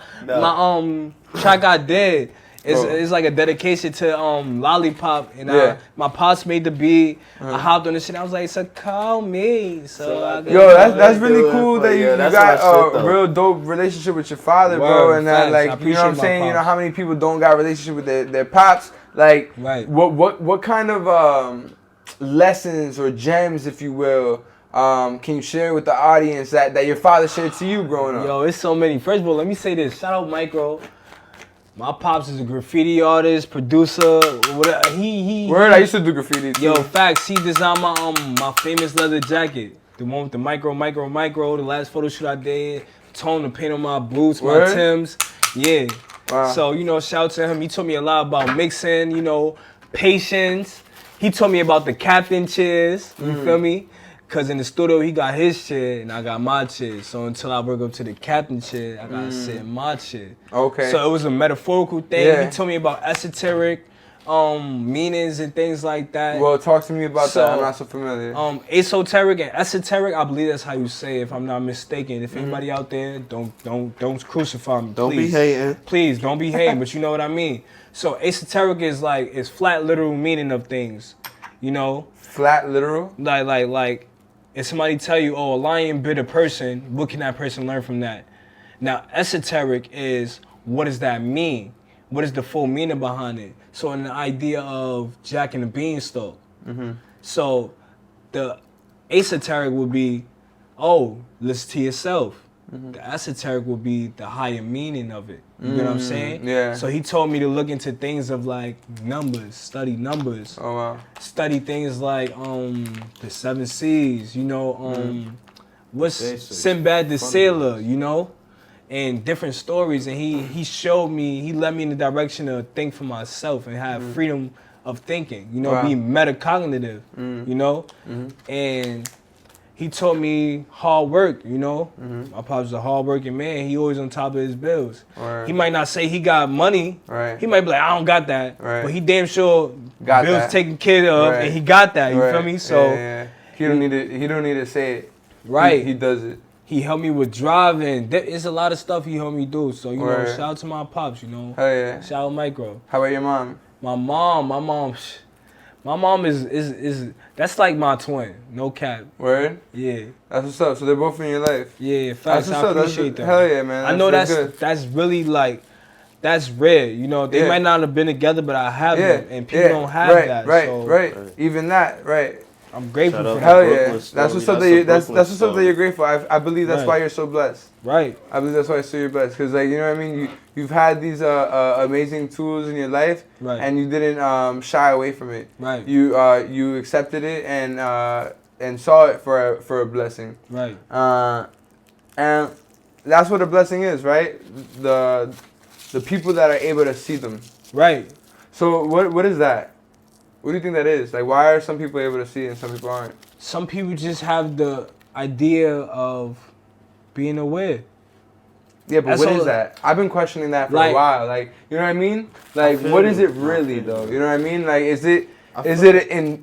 track I did. It's like a dedication to Lollipop, and my pops made the beat. I hopped on the shit. I was like, so call me. So that's really cool that you got a real dope relationship with your father, bro, and that, like, you know what I'm saying. You know how many people don't got a relationship with their pops. Like, what kind of lessons or gems, if you will, can you share with the audience that your father shared to you growing up? Yo, it's so many. First of all, let me say this. Shout out Micro. My pops is a graffiti artist, producer, whatever. Word, I used to do graffiti too. Yo, facts. He designed my famous leather jacket, the one with the micro. The last photo shoot I did, tone to paint on my boots, my Timbs. Yeah. Wow. So shout out to him. He told me a lot about mixing. Patience. He told me about the captain chairs. You feel me? Because in the studio, he got his chair and I got my chair. So until I work up to the captain chair, I got to sit in my chair. Okay. So it was a metaphorical thing. Yeah. He told me about esoteric meanings and things like that. Well, talk to me about that. I'm not so familiar. Esoteric and esoteric, I believe that's how you say it, if I'm not mistaken. If anybody out there, don't crucify me, Don't be hating. Please, don't be hating, but you know what I mean. So esoteric is flat literal meaning of things, Flat literal? Like. And somebody tell you, a lying, bitter person, what can that person learn from that? Now, esoteric is, what does that mean? What is the full meaning behind it? So in the idea of Jack and the Beanstalk. So the esoteric would be, listen to yourself. The esoteric would be the higher meaning of it. You know what I'm saying? Yeah. So he told me to look into things of like numbers, study numbers. Oh wow. Study things like the 7 C's, what's Sinbad the Sailor, and different stories. And he showed me, he led me in the direction to think for myself and have freedom of thinking, be metacognitive, and he taught me hard work, My pops was a hard-working man. He always on top of his bills. Right. He might not say he got money. Right. He might be like, I don't got that. Right. But he damn sure got bills taken care of, and he got that. You feel me? So he don't need to say it. Right. He does it. He helped me with driving. There's a lot of stuff he helped me do. So shout out to my pops. Hell yeah. Shout out Micro. How about your mom? My mom. My mom is that's like my twin. No cap. Word? Yeah. That's what's up. So they're both in your life. Yeah, facts. That's I what's up. appreciate that. Hell yeah, man. I know that's that's good. that's really like that's rare. You know, they might not have been together, but I have them, and people don't have that. Right. Even that, right. I'm grateful for that. Hell yeah. That's what's up that's what's up that you're grateful. I believe that's why you're so blessed. Right. I believe that's why you're blessed. Because, like, you know what I mean? You've had these amazing tools in your life, and you didn't shy away from it. Right. You accepted it and saw it for a blessing. Right. And that's what a blessing is, right? The people that are able to see them. Right. So what is that? What do you think that is? Like, why are some people able to see it and some people aren't? Some people just have the idea of being aware. Yeah, but what is that? I've been questioning that for a while. Like, you know what I mean? Like, what is it really, though? You know what I mean? Like, is it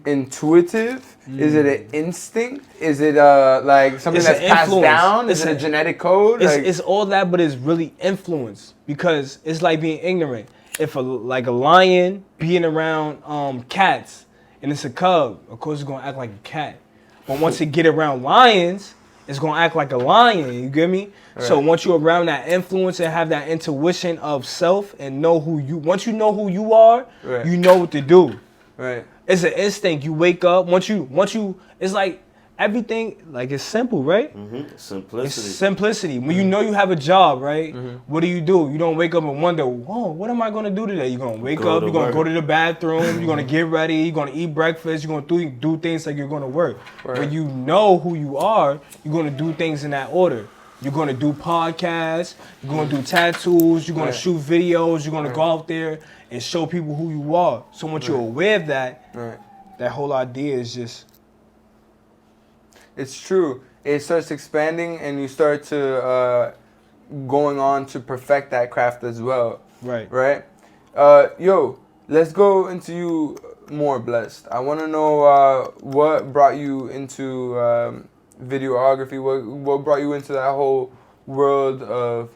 intuitive? Is it an instinct? Is it like something that's passed down? Is it a genetic code? It's all that, but it's really influence, because it's like being ignorant. If a lion being around cats and it's a cub, of course it's gonna act like a cat. But once it get around lions, it's gonna act like a lion. You get me? Right. So once you're around that influence and have that intuition of self and once you know who you are, you know what to do. Right. It's an instinct. You wake up once you. It's like everything. Like, it's simple, right? Mm-hmm. Simplicity. It's simplicity. When you know you have a job, right? What do? You don't wake up and wonder, whoa, what am I gonna do today? You're gonna wake up. You're gonna go to the bathroom. You're gonna get ready. You're gonna eat breakfast. You're gonna do things like you're gonna work. Right. When you know who you are, you're gonna do things in that order. You're gonna do podcasts. You're gonna do tattoos. You're gonna shoot videos. You're gonna go out there and show people who you are. So once you're aware of that, that whole idea is just... It's true. It starts expanding, and you start to going on to perfect that craft as well. Right. Right? Yo, let's go into you more, Blessed. I want to know what brought you into videography. What brought you into that whole world of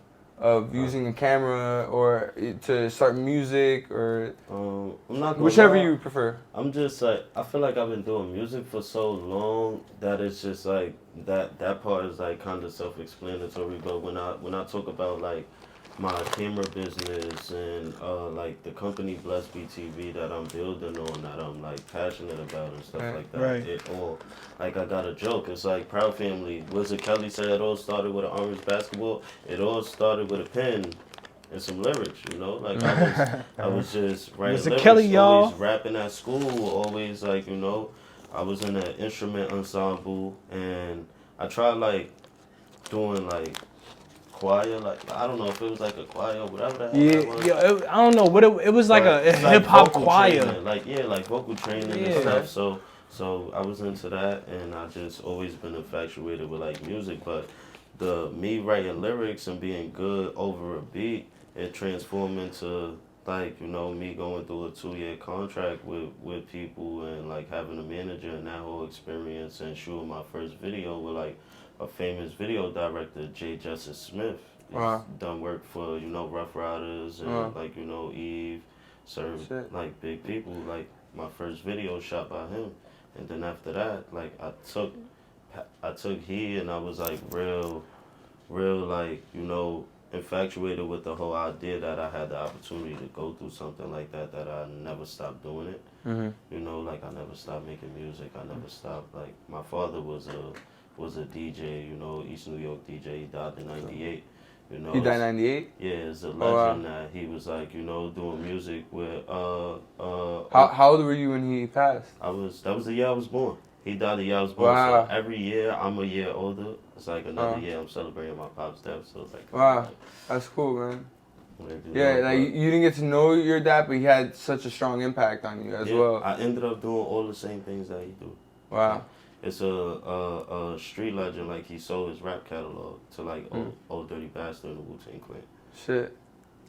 using a camera, or to start music, or I'm not gonna whichever lie. you prefer. I'm just like, I feel like I've been doing music for so long that it's just like that part is like kind of self-explanatory. But when I talk about like my camera business and like the company Blessed BTV that I'm building on, that I'm like passionate about and stuff like that, it all, like, I got a joke. It's like Proud Family. Wizard Kelly said it all started with an orange basketball. It all started with a pen and some lyrics, you know? Like, I was just writing lyrics, Kelly, always rapping at school, always, like, you know, I was in an instrument ensemble, and I tried like doing like choir, like, I don't know if it was like a choir or whatever that was. I don't know what it was, like a hip hop choir. Training, like vocal training and stuff. So I was into that, and I just always been infatuated with like music. But me writing lyrics and being good over a beat, it transformed into like, you know, me going through a 2-year contract with people, and like having a manager, and that whole experience, and shooting my first video with like a famous video director, J. Justice Smith. He's done work for, you know, Rough Riders and like, you know, Eve, served like big people. Like, my first video shot by him, and then after that, like, I took he, and I was like real like, you know, infatuated with the whole idea that I had the opportunity to go through something like that I never stopped doing it. You know, like, I never stopped making music. I never stopped. Like, my father was a DJ, you know, East New York DJ. He died in '98. You know, he died in '98? Yeah, it's a legend that he was like, you know, doing music with How old were you when he passed? that was the year I was born. He died the year I was born. So every year I'm a year older. It's like another year I'm celebrating my pop's death. So it's like, that's cool, man. Yeah, like, you didn't get to know your dad, but he had such a strong impact on you as well. I ended up doing all the same things that he do. Wow. It's a street legend. Like, he sold his rap catalog to like Old Dirty Bastard and the Wu-Tang Clan. Shit.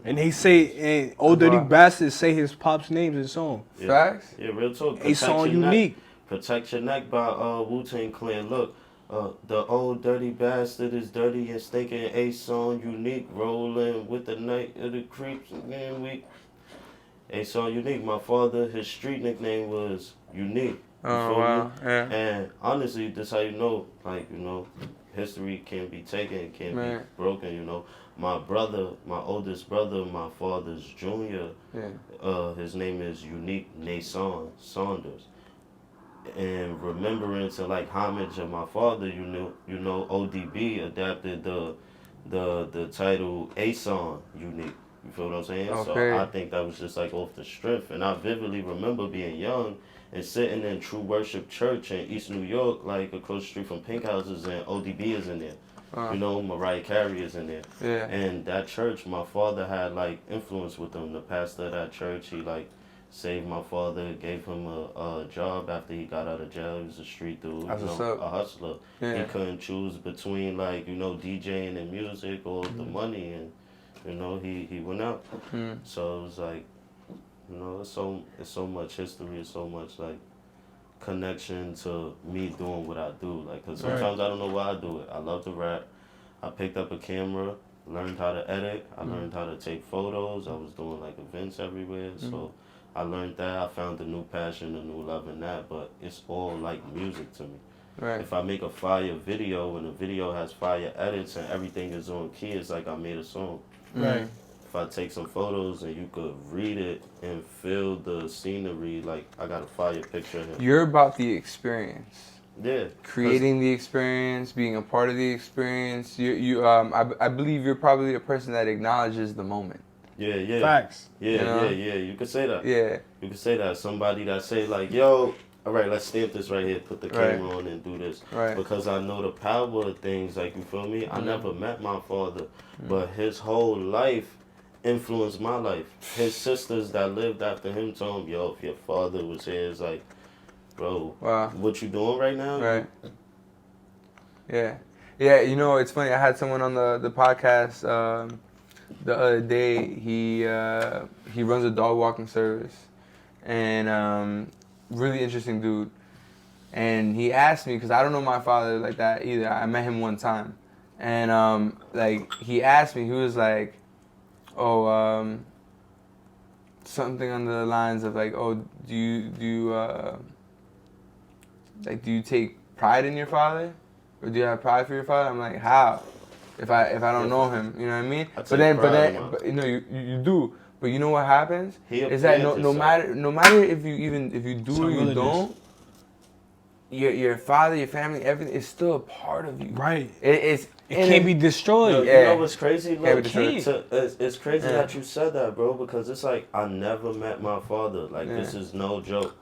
And he say, Old Dirty Bastard say his pop's name in his song. Yeah. Facts? Yeah, real talk. A song unique. Protect Your Neck by Wu-Tang Clan. Look, the Old Dirty Bastard is dirty and stinking. A song unique. Rolling with the night of the creeps again week. A song unique. My father, his street nickname was Unique. You Oh, feel wow. me? Yeah. And honestly, that's how you know, like, history can't be taken, it can't be broken, My brother, my oldest brother, my father's junior, his name is Unique Nason Saunders. In remembrance and like homage of my father, ODB adapted the title Ason Unique. You feel what I'm saying? Okay. So I think that was just like off the strength. And I vividly remember being young and sitting in True Worship Church in East New York, like across the street from Pink Houses, and ODB is in there. Mariah Carey is in there. Yeah. And that church, my father had like influence with them. The pastor of that church, he like saved my father, gave him a job after he got out of jail. He was a street dude, a hustler. Yeah. He couldn't choose between like, DJing and music or the money, and he went out. So it was like, it's so much history, it's so much like connection to me doing what I do. Like, cause sometimes I don't know why I do it. I love to rap. I picked up a camera, learned how to edit. I learned how to take photos. I was doing like events everywhere. So I learned that. I found a new passion, a new love in that. But it's all like music to me. Right. If I make a fire video and the video has fire edits and everything is on key, it's like I made a song. Right. If I take some photos and you could read it and feel the scenery, like I got a fire picture here. You're about the experience. Yeah. Creating the experience, being a part of the experience. I believe you're probably a person that acknowledges the moment. Yeah. Facts. Yeah. You could say that. Yeah. You could say that. Somebody that say like, yo, all right, let's stamp this right here, put the camera on and do this. Right. Because I know the power of things, like, you feel me? I never met my father, but his whole life influenced my life. His sisters that lived after him told him, yo, if your father was here, it's like, bro, what you doing right now? Right. Yeah. Yeah, it's funny. I had someone on the podcast the other day. He runs a dog walking service. And really interesting dude. And he asked me, because I don't know my father like that either. I met him one time. And he asked me, he was like, something on the lines of like, oh, do you take pride in your father, or do you have pride for your father? I'm like, how? If I don't know him, you know what I mean? But you do. But you know what happens is that no matter if you do or you don't, your father, your family, everything is still a part of you. Right. It can't be destroyed. You know what's crazy? Look, Destroyed. it's crazy that you said that, bro, because it's like I never met my father. Like, this is no joke.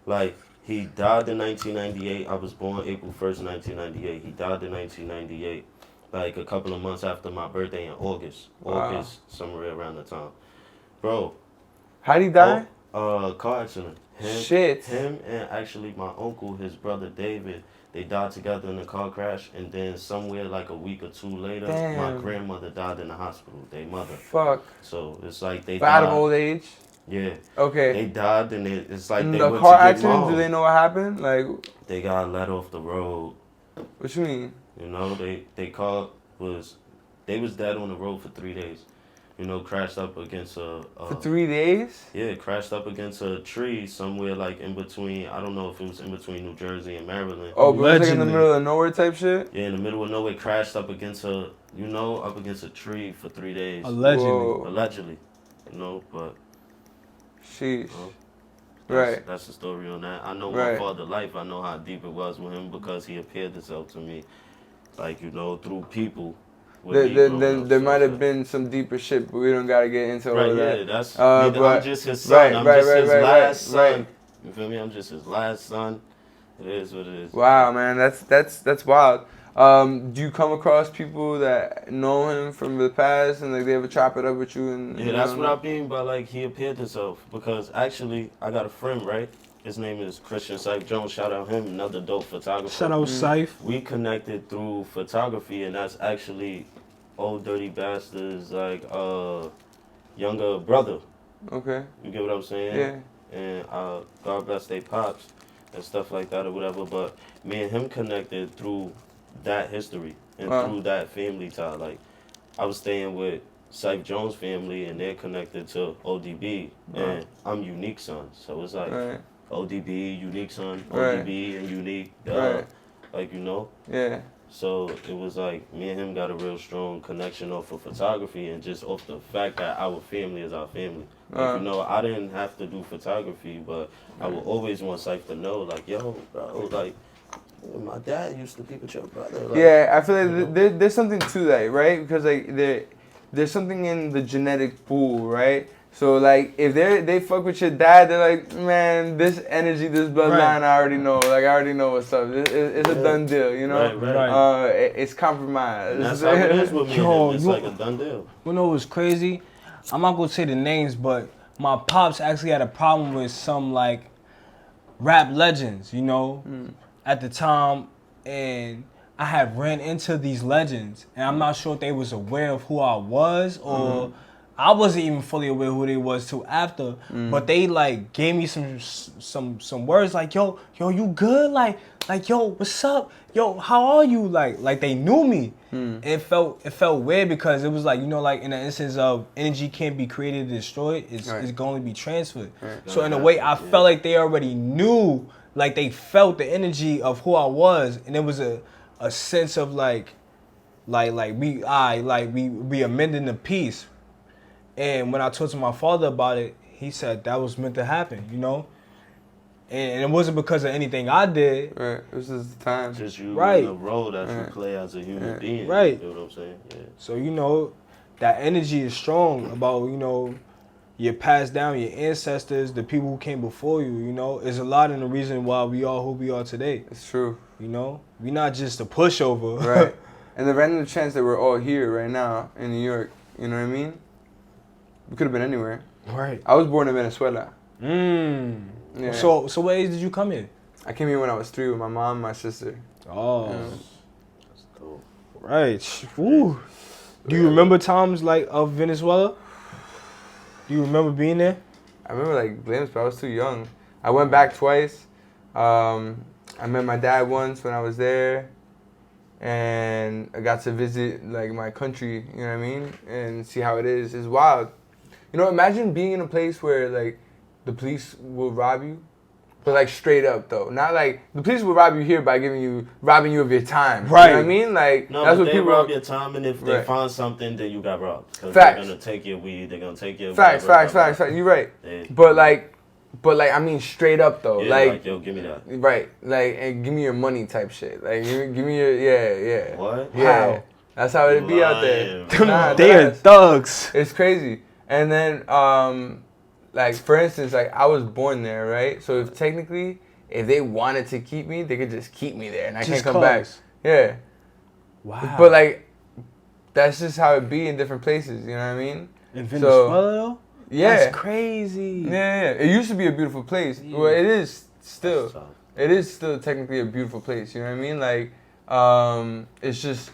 Like, he died in 1998. I was born April 1st, 1998. He died in 1998. Like, a couple of months after my birthday in August. Somewhere around the time. Bro. How'd he die? Car accident. Him and actually my uncle, his brother David, they died together in a car crash, and then somewhere like a week or two later, my grandmother died in the hospital. Their mother. Fuck. So it's like they died. Out of old age? Yeah. Okay. They died, and it's like they the went car to get accident, mom. do they know what happened? Like, they got let off the road. What you mean? They was dead on the road for 3 days. Crashed up against for 3 days? Yeah, crashed up against a tree somewhere like in between. I don't know if it was in between New Jersey and Maryland. Oh, but it was like in the middle of nowhere type shit? Yeah, in the middle of nowhere, crashed up against a tree for 3 days. Allegedly. But. Sheesh. Right. That's the story on that. I know my father's life. I know how deep it was with him because he appeared himself to me, like, through people. There might have been some deeper shit, but we don't gotta get into all of that. Yeah, that's. I'm just his son. I'm just his last son. You feel me? I'm just his last son. It is what it is. Wow, man, that's wild. Do you come across people that know him from the past and like they ever chop it up with you? And that's what I mean by like he appeared himself. Because actually, I got a friend, right? His name is Christian Syfe Jones. Shout out him, another dope photographer. Shout out Syfe. We connected through photography, and that's actually Old Dirty Bastard's like younger brother. Okay. You get what I'm saying? Yeah. And God bless they pops and stuff like that or whatever. But me and him connected through that history and through that family tie. Like, I was staying with Syfe Jones' family, and they're connected to ODB, and I'm Unique son. So it's like ODB, Unique Son, Right. ODB and Unique. Right. Like, you know? Yeah. So it was like me and him got a real strong connection off of photography and just off the fact that our family is our family. Like, you know, I didn't have to do photography, but I would always want Syph to know, like, yo, bro, like, my dad used to be with your brother. Like, Yeah, I feel like there's something to that, right? Because like there's something in the genetic pool, right? So like if they fuck with your dad, they're like, man, this energy, this bloodline, I already know. Like I already know what's up. It's a done deal, you know. Right. It's compromised. And that's how it is with me. Yo, It's like a done deal. You know what's crazy? I'm not gonna say the names, but my pops actually had a problem with some like rap legends, you know, at the time, and I had ran into these legends, and I'm not sure if they was aware of who I was or I wasn't even fully aware who they was till after. But they like gave me some words like, yo, you good? Like yo, what's up? Yo, how are you? Like they knew me. It felt weird because it was like, you know, like in the instance of energy can't be created and destroyed, it's going to be transferred. So in a way, I felt like they already knew, like they felt the energy of who I was, and it was a sense of like we amending the piece. And when I talked to my father about it, he said that was meant to happen, you know? And it wasn't because of anything I did. Right. It was just the time. Just you in the role that you play as a human being. Right. You know what I'm saying? Yeah. So, you know, that energy is strong about, you know, your passed down, your ancestors, the people who came before you, you know? It's a lot in the reason why we are who we are today. It's true. You know? We're not just a pushover. Right. And the random chance that we're all here right now in New York, you know what I mean? We could have been anywhere. Right. I was born in Venezuela. Yeah. So what age did you come here? I came here when I was 3 with my mom and my sister. Oh. Yeah. That's cool. Right. Woo. Do you remember times like of Venezuela? Do you remember being there? I remember like glimpses, but I was too young. I went back twice. I met my dad once when I was there. And I got to visit like my country, you know what I mean? And see how it is. It's wild. You know, imagine being in a place where like the police will rob you, but like straight up though. Not like the police will rob you here by robbing you of your time. Right. You know what I mean? Like no, that's but what they people rob your time, and if they find something, then you got robbed. Because they're gonna take your weed, they're gonna take your facts. You're right. But I mean straight up though. Yeah, like yo, give me that. Right. Like and give me your money type shit. Like give me your yeah. What? Yeah. Wow. That's how it'd be out there. Nah, They are thugs. It's crazy. And then, like, for instance, like, I was born there, right? So if they wanted to keep me, they could just keep me there and I can't come back. Yeah. Wow. But, like, that's just how it be in different places, you know what I mean? In Venezuela, though? Yeah. That's crazy. Yeah. It used to be a beautiful place. Yeah. Well, it is still. It is still technically a beautiful place, you know what I mean? Like, it's just...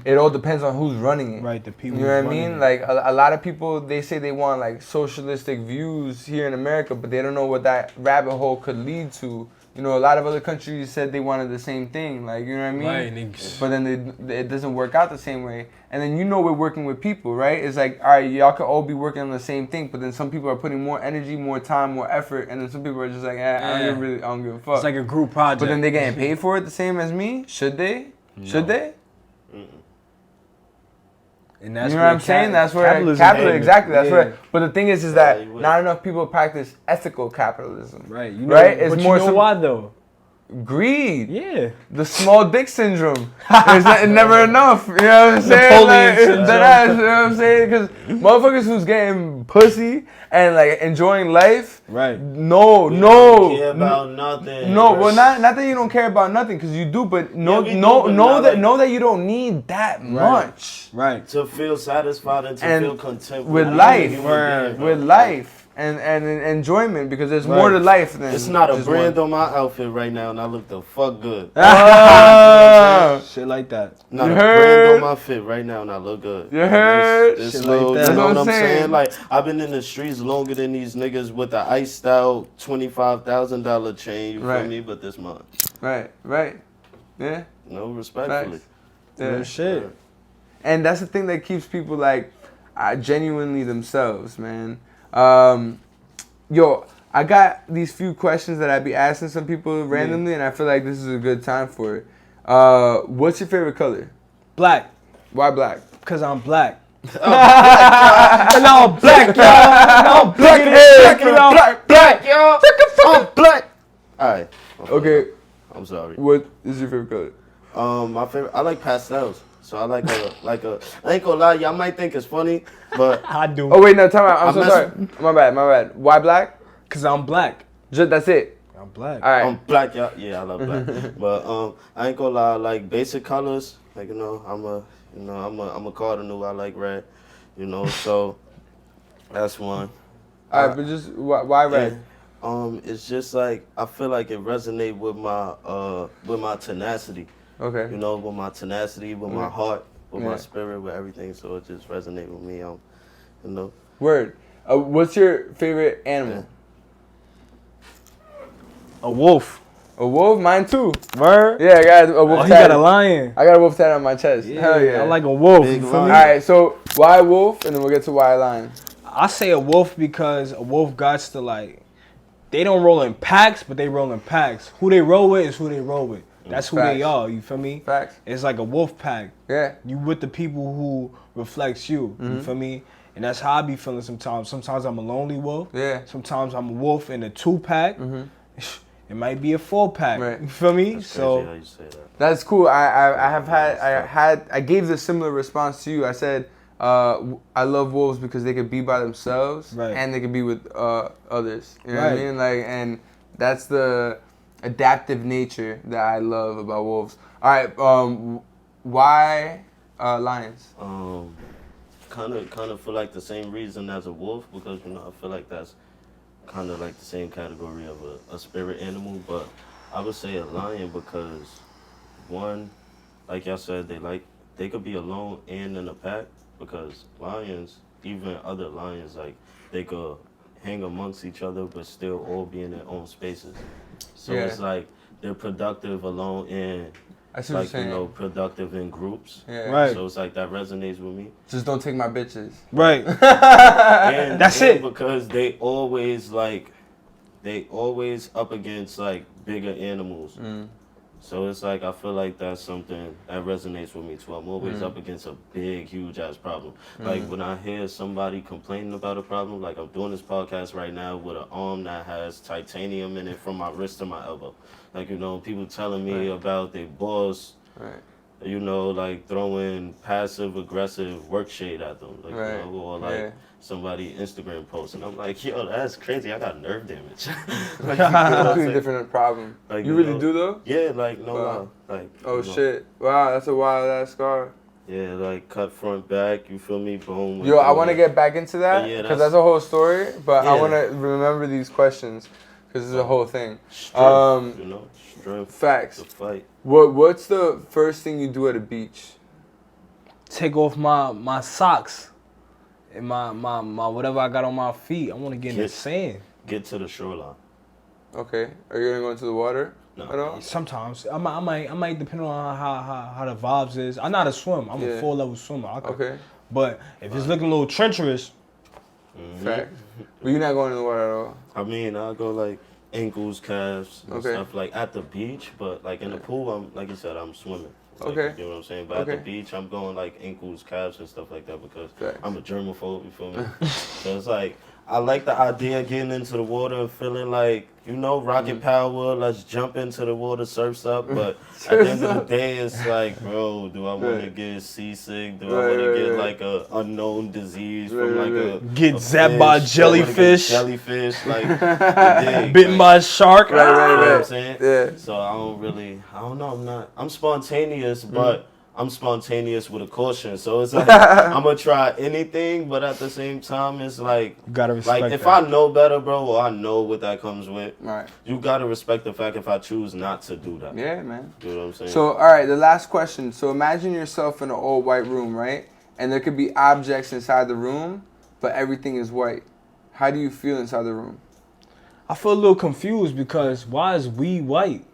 It all depends on who's running it. Right, the people. You know what I mean? Like a lot of people, they say they want like socialistic views here in America, but they don't know what that rabbit hole could lead to. You know, a lot of other countries said they wanted the same thing. Like, you know what I mean? Right. But then it doesn't work out the same way. And then you know we're working with people, right? It's like, all right, y'all could all be working on the same thing, but then some people are putting more energy, more time, more effort, and then some people are just like, I don't give a fuck. It's like a group project. But then they're getting paid for it the same as me? Should they? No. Should they? And that's you know what I'm saying? That's where capitalism, exactly. That's where. But the thing is that not enough people practice ethical capitalism. Right. You know, right. It's but more you know why though? Greed. Yeah. The small dick syndrome. It's never enough. You know what I'm saying? Napoleon syndrome. You know what I'm saying? Because motherfuckers who's getting pussy and like enjoying life. Right. No. Don't care about nothing. No. Well, not that you don't care about nothing, because you do, but know that you don't need that much. Right. To feel satisfied and to feel content with life. With life. And enjoyment, because there's more to life than it's not a brand on my outfit right now, and I look the fuck good. Shit like that. Not a brand on my fit right now, and I look good. You heard? This little, like that. You know what I'm saying? Like, I've been in the streets longer than these niggas with the iced out $25,000 chain. You feel me? But this month. Right. Yeah. No, respectfully. Yeah. Shit. And that's the thing that keeps people like genuinely themselves, man. I got these few questions that I'd be asking some people randomly, and I feel like this is a good time for it. What's your favorite color? Black. Why black? Because I'm black. And I'm black, y'all. I'm black, yo. I'm black. All right. Okay. I'm sorry. What is your favorite color? My favorite. I like pastels. So I like a. I ain't gonna lie, y'all might think it's funny, but I do. Oh wait, no, time out. I'm so sorry. My bad. Why black? Because I'm black. Just that's it. I'm black. All right. I'm black, y'all. Yeah, I love black. But I ain't gonna lie, like basic colors. Like I'm a cardinal. I like red. So that's one. All right, but just why red? It's just like I feel like it resonates with my tenacity. Okay. With my tenacity, with my heart, with my spirit, with everything. So it just resonates with me. Word. What's your favorite animal? A wolf. A wolf? Mine too. Word? Yeah, I got a wolf Oh, he tat. got a lion. I got a wolf tat on my chest. Yeah, Hell yeah. I like a wolf. Big You feel lion. me? All right, so why wolf? And then we'll get to why lion. I say a wolf because a wolf got to like, they don't roll in packs, but they roll in packs. Who they roll with is who they roll with. That's who they are. You feel me? Facts. It's like a wolf pack. Yeah. You with the people who reflects you. You feel me? And that's how I be feeling sometimes. Sometimes I'm a lonely wolf. Yeah. Sometimes I'm a wolf in a 2-pack. It might be a 4-pack. Right. You feel me? That's So crazy how you say that. That's cool. I gave the similar response to you. I said I love wolves because they could be by themselves and they could be with others. You know what I mean? Like, and that's the adaptive nature that I love about wolves. All right. Why lions? Kind of feel like the same reason as a wolf because I feel like that's kind of like the same category of a spirit animal, but I would say a lion because one, like y'all said, they could be alone and in a pack because lions, even other lions, like they could hang amongst each other but still all be in their own spaces. So it's like they're productive alone and like productive in groups. Yeah. Right. So it's like that resonates with me. Just don't take my bitches. right. And That's it. Because they always up against like bigger animals. So it's like I feel like that's something that resonates with me too. I'm always up against a big, huge ass problem. Like when I hear somebody complaining about a problem, like I'm doing this podcast right now with an arm that has titanium in it from my wrist to my elbow. Like people telling me about their boss. Right. Like throwing passive aggressive work shade at them, like or like somebody Instagram post, and I'm like, yo, that's crazy. I got nerve damage. Like, Completely different problem. Like, you really do though? Yeah, like no, Wow. like. Oh shit! Wow, that's a wild ass scar. Yeah, like cut front back. You feel me? Boom. Yo, I want to get back into that because that's a whole story. But I want to remember these questions because it's a whole thing. Strength, strength. Facts. To fight. What's the first thing you do at a beach? Take off my socks and my whatever I got on my feet. I want to get in the sand. Get to the shoreline. Okay. Are you gonna go into the water? No. At all? Sometimes I might depend on how the vibes is. I'm not a swim. I'm a 4-level swimmer. Okay. But if it's looking a little treacherous, Fact. But you're not going in the water at all. I mean, I'll go like ankles, calves, and Okay. stuff like at the beach. But like in the pool, I'm like you said, I'm swimming. Like, Okay. You know what I'm saying? But at the beach, I'm going like ankles, calves, and stuff like that because I'm a germaphobe. You feel me? So it's like I like the idea of getting into the water and feeling like rocket power. Let's jump into the water, surfs up. But at the end of the day, it's like, bro, do I want to get seasick? Do I want to get like a unknown disease from like a get a zapped by fish? jellyfish, Like bitten by a shark. You know what I'm saying? Yeah. So I don't know. I'm spontaneous, but I'm spontaneous with a caution. So it's like I'm gonna try anything, but at the same time, it's like You gotta respect like if that. I know better, bro, or I know what that comes with. Right. You gotta respect the fact if I choose not to do that. Yeah, man. You know what I'm saying? So, all right, the last question. So imagine yourself in an old white room, right? And there could be objects inside the room, but everything is white. How do you feel inside the room? I feel a little confused because why is weed white?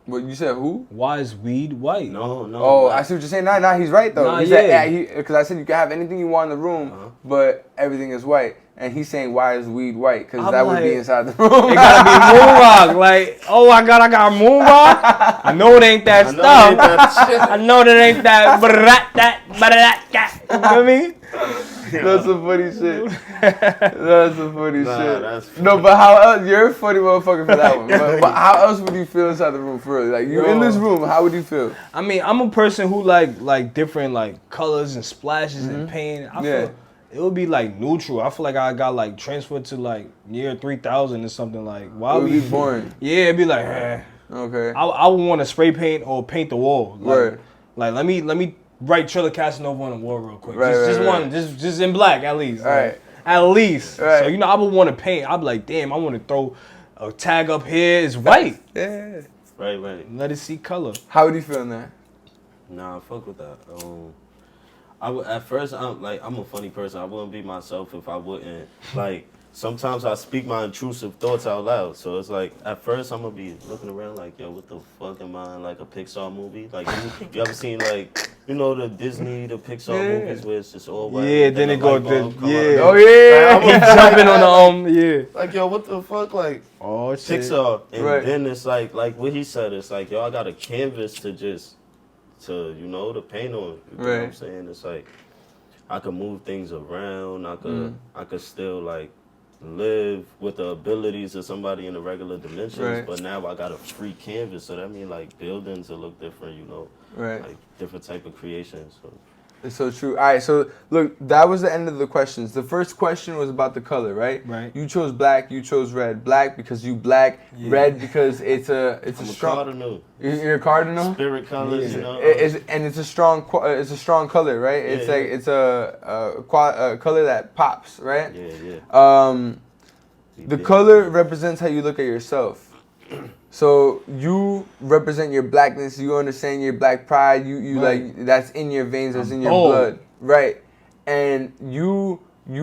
What you said? Who? Why is weed white? no. Oh, I see what you're saying. Nah, he's right though. Nah, He said, because I said you can have anything you want in the room, but everything is white. and he's saying, why is weed white? Because I'm that would be like, inside the room. It gotta be moon rock. Like, oh my God, I got moon rock. I know it ain't that stuff. I know that ain't that. You know what I mean? That's some funny shit. That's some funny shit. That's funny. No, but how else? You're a funny motherfucker for that one. But how else would you feel inside the room for real? Like, you in this room, how would you feel? I mean, I'm a person who like different like colors and splashes and paint. I feel it would be like neutral. I feel like I got like transferred to like year 3000 or something. Like, why It would be boring. Yeah, it'd be like, Okay. I would want to spray paint or paint the wall. Like, Right. Like let me write TRILLA CASANOVA on the wall real quick. Right, just right, one, right. just in black at least. All right. Like, at least. Right. So you know, I would want to paint. I'd be like, damn, I want to throw a tag up here. It's white. Yeah. Right. Let it see color. How would you feel in that? Nah, fuck with that. I would, at first, I'm a funny person. I wouldn't be myself if I wouldn't, like, sometimes I speak my intrusive thoughts out loud. So it's like, at first, I'm going to be looking around like, yo, what the fuck am I in, like, a Pixar movie? Like, you ever seen, like, you know, the Pixar movies where it's just all white? Yeah, then it goes, yeah. Oh, yeah. Like, He's jumping on the, yeah. Like, yo, what the fuck? Like, Oh, shit. Pixar. And Right. then it's like what he said, it's like, yo, I got a canvas to paint on. You know what I'm Right. saying? It's like, I could move things around. I could still, like, live with the abilities of somebody in the regular dimensions. Right. But now I got a free canvas. So that means, like, buildings will look different, you know? Right. Like, different type of creations. So. It's so true. All right, so look, that was the end of the questions. The first question was about the color, right? Right. You chose black. You chose red. Black because you black. Yeah. Red because it's a I'm a strong. cardinal. You're a cardinal. Spirit colors, you know? It's a strong color, right? Yeah, It's yeah. like it's a color that pops, right? Yeah. The color represents how you look at yourself. So you represent your blackness. You understand your black pride. You Right. like that's in your veins. That's in your bold. blood, right? And you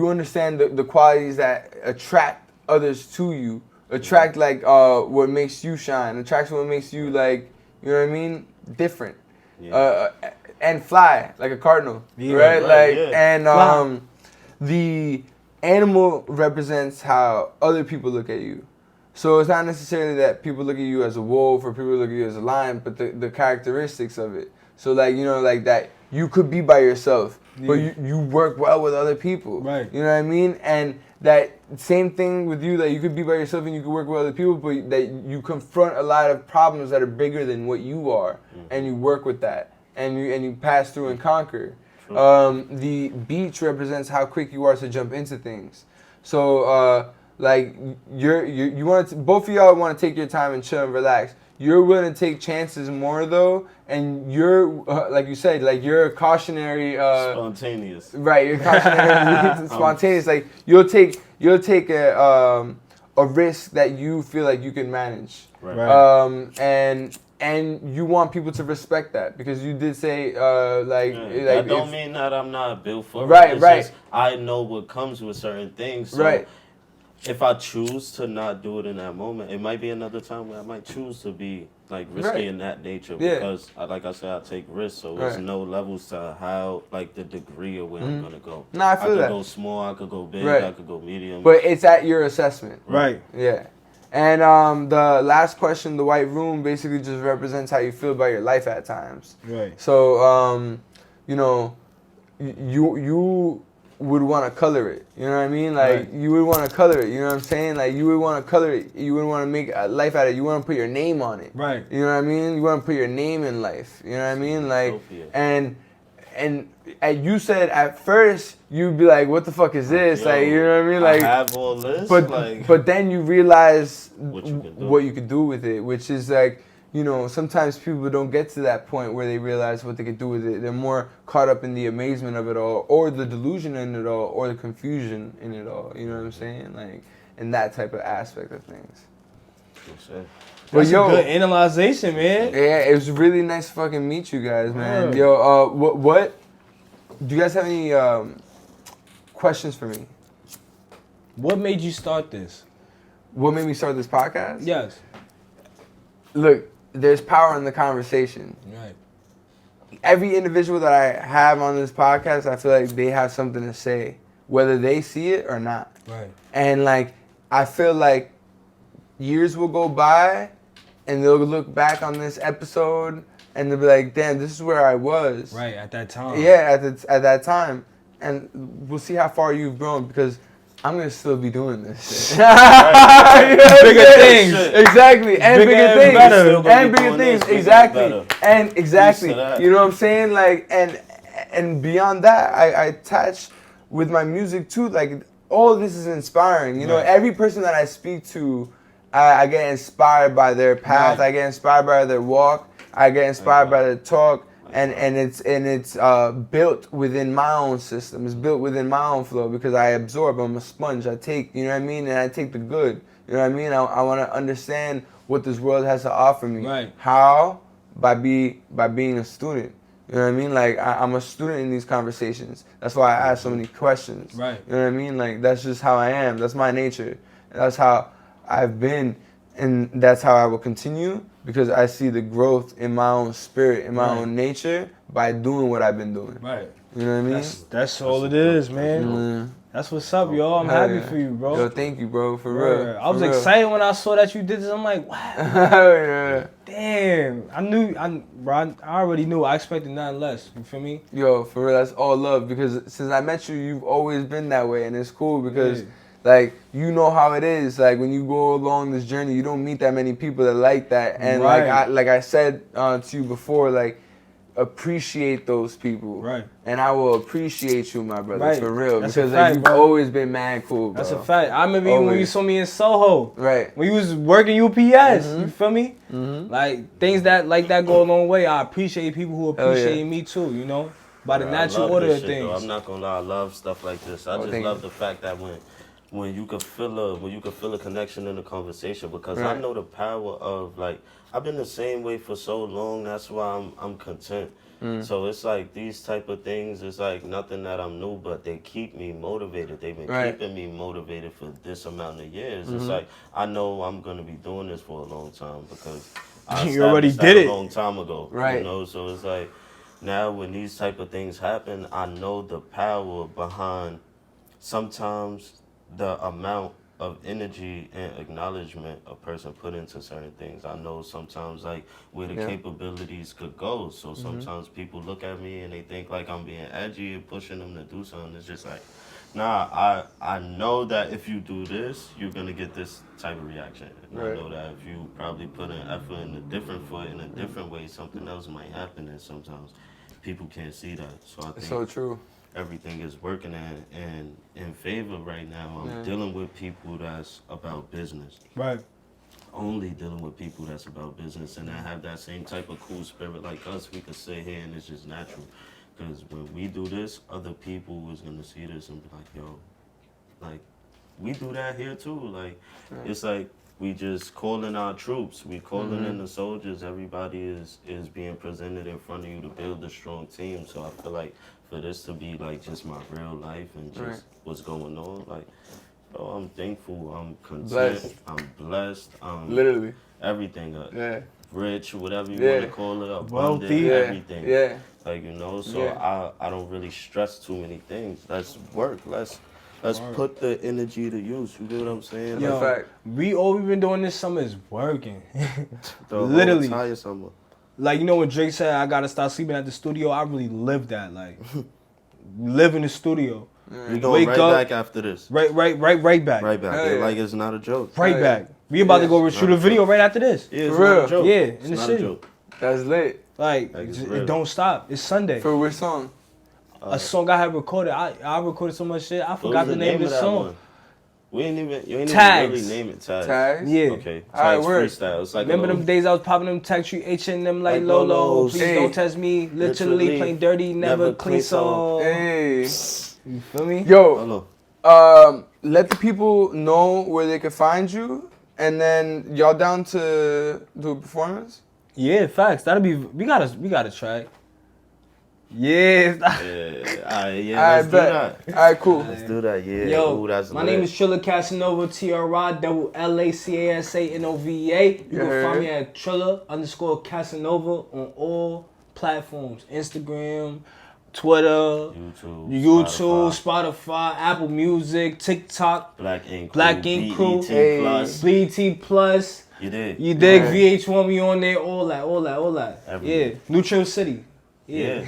understand the qualities that attract others to you. Attract like what makes you shine. Attracts what makes you like, you know what I mean, different. Yeah. And fly like a cardinal, Yeah, right? right, Like yeah. and Fly. the animal represents how other people look at you. So it's not necessarily that people look at you as a wolf or people look at you as a lion, but the characteristics of it. So like, you know, like that you could be by yourself, but you work well with other people. Right. You know what I mean? And that same thing with you, that you could be by yourself and you could work with other people, but that you confront a lot of problems that are bigger than what you are, and you work with that, and you pass through and conquer. The beach represents how quick you are to jump into things. So like you want to, both of y'all want to take your time and chill and relax. You're willing to take chances more though, and you're like you said, like you're a cautionary. Spontaneous. Right, you're cautionary, spontaneous. Like you'll take a risk that you feel like you can manage. Right. And you want people to respect that because you did say that don't mean that I'm not built for it. Right, It's right. just I know what comes with certain things. So Right. if I choose to not do it in that moment, it might be another time where I might choose to be like risky Right. in that nature Yeah. because, like I said, I take risks. So there's Right. no levels to how like the degree of where I'm gonna go. Nah, I feel could that. go small, I could go big, Right. I could go medium. But it's at your assessment. Right. Yeah. And the last question, the white room, basically just represents how you feel about your life at times. Right. So, you know, you would want to color it. You know what I mean? Like, Right. you would want to color it. You know what I'm saying? Like, you would want to color it. You would want to make a life out of it. You want to put your name on it. Right. You know what I mean? You want to put your name in life. You know what I mean? Like, Utopia. and you said at first you'd be like, "What the fuck is this?" Yo, like, you know what I mean? Like, I have all this. but then you realize What you can do. what you could do with it, which is like, you know, sometimes people don't get to that point where they realize what they could do with it. They're more caught up in the amazement of it all, or the delusion in it all, or the confusion in it all. You know what I'm saying? Like, in that type of aspect of things. That's yo, a good analyzation, man. yeah, it was really nice to fucking meet you guys, man. Yeah. Yo, what? Do you guys have any questions for me? What made you start this? What made me start this podcast? Yes. Look, there's power in the conversation. Right. Every individual that I have on this podcast, I feel like they have something to say, whether they see it or not. Right. And like, I feel like years will go by and they'll look back on this episode and they'll be like, damn, this is where I was. Right, at that time. Yeah, at that time. And we'll see how far you've grown because I'm going to still be doing this shit. Bigger things. Exactly. And bigger things. Better. And bigger things. Exactly. And exactly. You know what I'm saying? Like, and beyond that, I attach with my music too. Like, all of this is inspiring. You know, every person that I speak to, I get inspired by their path. I get inspired by their walk. I get inspired by their talk. And it's built within my own system. It's built within my own flow because I absorb. I'm a sponge. I take, you know what I mean? And I take the good. You know what I mean? I want to understand what this world has to offer me. Right. How? By being a student. You know what I mean? Like, I'm a student in these conversations. That's why I ask so many questions. Right. You know what I mean? Like, that's just how I am. That's my nature. That's how I've been, and that's how I will continue because I see the growth in my own spirit, in my own nature by doing what I've been doing. Right. You know what I mean? That's all it is, man. That's what's up, y'all. I'm happy for you, bro. Yo, thank you, bro. For real. I was excited when I saw that you did this. I'm like, wow. Yeah. Damn. I already knew. I expected nothing less. You feel me? Yo, for real, that's all love because since I met you, you've always been that way, and it's cool because like, you know how it is. Like, when you go along this journey, you don't meet that many people that like that. And like I said to you before, like, appreciate those people. Right. And I will appreciate you, my brother, for real. That's because a fact, like, you've bro. always been mad cool, bro. That's a fact. I remember even when you saw me in Soho. Right. When you was working UPS. You feel me? Like, things that like that go a long way. I appreciate people who appreciate me too, you know? By the natural order of things. I'm not gonna lie, I love stuff like this. I just love the fact that when you could feel a connection in a conversation because I know the power of, like, I've been the same way for so long. That's why I'm content. So it's like these type of things. It's like nothing that I'm new, but they keep me motivated. They've been keeping me motivated for this amount of years. It's like I know I'm gonna be doing this for a long time because you already did it a long time ago. Right. You know, so it's like now when these type of things happen, I know the power behind sometimes the amount of energy and acknowledgement a person put into certain things. I know sometimes like where the capabilities could go. So sometimes people look at me and they think like I'm being edgy and pushing them to do something. It's just like, nah, I know that if you do this, you're gonna get this type of reaction. And I know that if you probably put an effort in a different foot in a different way, something else might happen. And sometimes people can't see that. So I think so true. Everything is working in favor right now. I'm dealing with people that's about business. Right. Only dealing with people that's about business and that have that same type of cool spirit like us. We could sit here and it's just natural. Because when we do this, other people is going to see this and be like, yo, like, we do that here too. Like, it's like we just calling our troops. We calling in the soldiers. Everybody is being presented in front of you to build a strong team. So I feel like for this to be like just my real life and just what's going on, like, bro, I'm thankful. I'm content. I'm blessed. Literally. Everything. Rich, whatever you want to call it. Abundant, Wealthy. everything. Yeah. Like, you know, so I don't really stress too many things. Let's work. Let's put the energy to use. You get what I'm saying? Yo, fact. all we've been doing this summer is working. Literally. Whole entire summer. Like, you know when Drake said, I gotta stop sleeping at the studio, I really lived that. Like, live in the studio. We going right back after this. Right back. Right back. Like, it's not a joke. Right back. We about to go shoot a video right after this. Yeah, it's For real? not a joke. Yeah, It's in the not city. a joke. That's lit. Like it don't stop. It's Sunday. For which song? A song I had recorded. I recorded so much shit. I forgot the name of the song. One? You ain't even Tags. really name it. Tags. Tags? Yeah. Okay. All right, Tags word. freestyle. It's like Remember them days I was popping them tag tree H&M like Lolo. Lolos. Please Hey. don't test me. Literally plain dirty, never clean soul. Hey. You feel me? Yo, let the people know where they can find you, and then y'all down to do a performance? Yeah, facts. That'll be. We gotta try. Yeah. Let's do that. All right, cool. Let's do that. Yeah. Yo, Ooh, that's my lit. name is TRILLA Casanova, TRILLACASANOVA. You can find me at TRILLA_Casanova on all platforms: Instagram, Twitter, YouTube, Spotify, Apple Music, TikTok, Black Ink Crew, BET Plus. You dig? VH1, we on there, all that. Everywhere. Yeah, Neutral City. Yeah.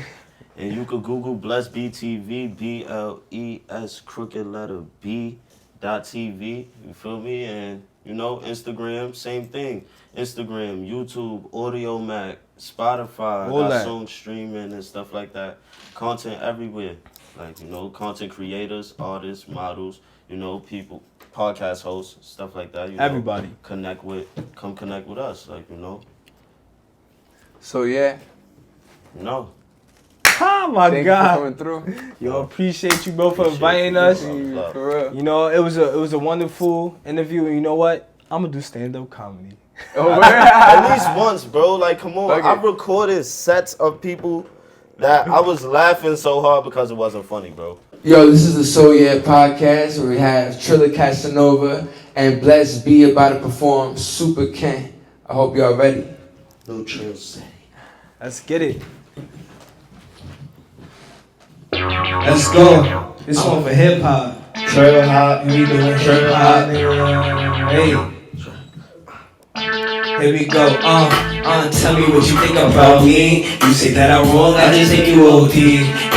And you could Google Bless BTV, BLES crooked letter B.TV. You feel me? And you know, Instagram, same thing. Instagram, YouTube, Audio Mac, Spotify, got songs streaming and stuff like that. Content everywhere. Like, you know, content creators, artists, models, you know, people, podcast hosts, stuff like that. You Everybody. know, come connect with us, like, you know. So, yeah. No. Oh my Thank God. you for coming through. Yo, appreciate you both for inviting us. For real. You know, it was a wonderful interview, and you know what? I'm gonna do stand-up comedy. At least once, bro. Like, come on. Okay. I recorded sets of people that I was laughing so hard because it wasn't funny, bro. Yo, this is the YEA podcast where we have TRILLA Casanova and Bless B about to perform Super Ken. I hope y'all ready. No Trill City. Let's get it. Let's go. This one for hip hop. Trail hop. We doing hip hop. Hey. Here we go. Tell me what you think about me. You say that I'm wrong, I just think you OD.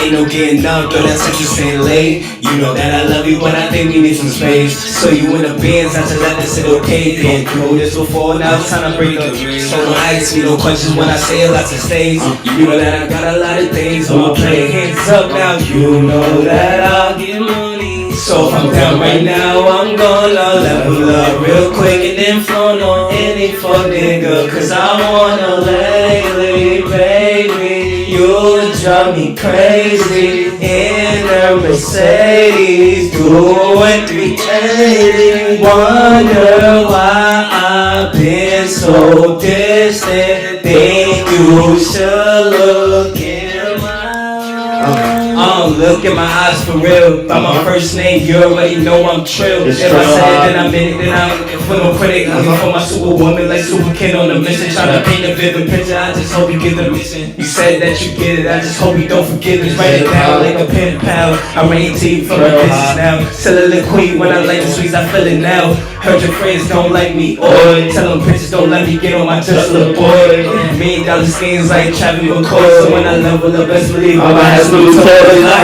Ain't no getting up, though that's what you staying late. You know that I love you, but I think we need some space. So you in the bands, I just let this sit okay. Been through this before, now it's time to break up. So don't ask me no questions when I say a lot of stays. You know that I got a lot of things on my plate. Hands up now, you know that I'll get money. So if I'm down right now, I'm gonna level up real quick and then flown on any fuck nigga. Cause I wanna lately, baby. You drive me crazy in a Mercedes, doing 380. Wonder why I've been so distant. Think you should look in my eyes. Look in my eyes for real. By my first name, you already know I'm Trill. If I say it, then I meant it, then I'm for no credit. Looking for my superwoman like Super Kid on the mission. Tryna paint a vivid picture, I just hope you get the mission. You said that you get it, I just hope you don't forget it. Write it down like a pen pal. I rain to you from the business now. Soliloquy when I like the sweets, I feel it now. Heard your friends don't like me, or tell them bitches don't let me get on my just little boy. $1,000,000 schemes like Travis McCoy. So when I level up, best believe I'ma have some toys like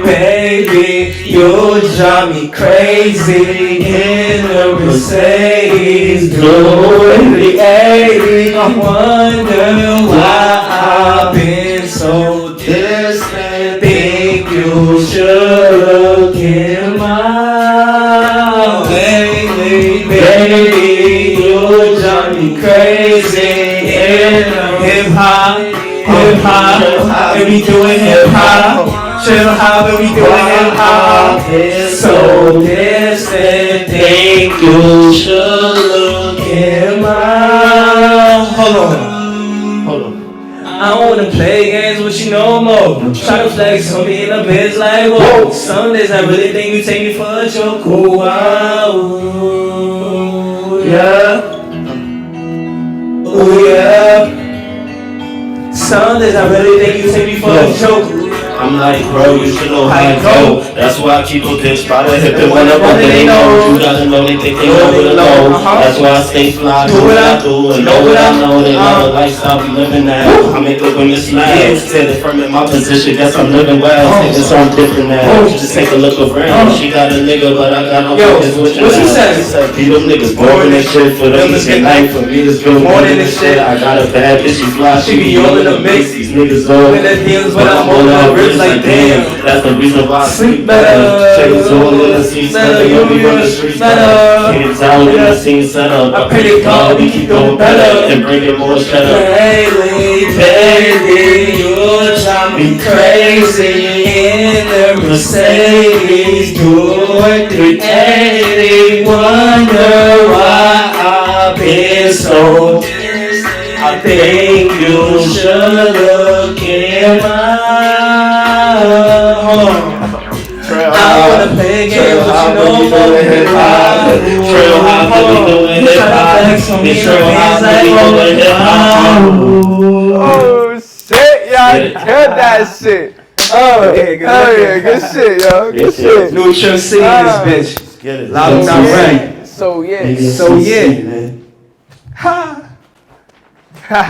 baby, you drive me crazy in a Mercedes, doing 380. I wonder why I've been so distant. Think you should look in my baby, you drive me crazy in a hip hop, and we doing hip hop. Chill hop, and we doing hip hop. So distant, think you should look in my. Hold on. I don't wanna play games with you no more. Try to flex on me in the biz like whoa. Some days I really think you take me for a joke. Ooh, wow. Yeah. Ooh, yeah. Some days I really think you take me for a joke. I'm like, bro, you should know how to go. That's why I keep a bitch by the hip and when I run they know. You gotta know they think they know where to go. That's why I stay fly, do what I do and know what I know. They love the lifestyle we living now. I make the women smile. Instead of from in my position, guess I'm living well. Thinking something different now. Just take a look around. She got a nigga, but I got no focus with you. What's he say? He said, be them niggas boring and shit. For them it's good night, for me it's good morning and shit. I got a bad bitch, she fly, she be all in the mix. These niggas all in the deals, but I'm all in the like damn, that's the reason why I sleep better. Chase all in the seats, nothing on me on the streets better. Can't tell when the scene set up. I pray to God we keep going better and bringing more cheddar. Baby, baby, you drive me crazy in the Mercedes, doing 380. Wonder why I've been so distant. I think you should look in my. Hold on. I wanna play a game, but you know I'm hip hop. Trail hop, we doing hip hop. Trail hop, we doing hip hop. Oh shit, y'all it. Cut that shit. Oh, yeah, good shit, yo. Good shit. New Trill City in this bitch. Let's get it. Loud and direct. So yeah. So yeah.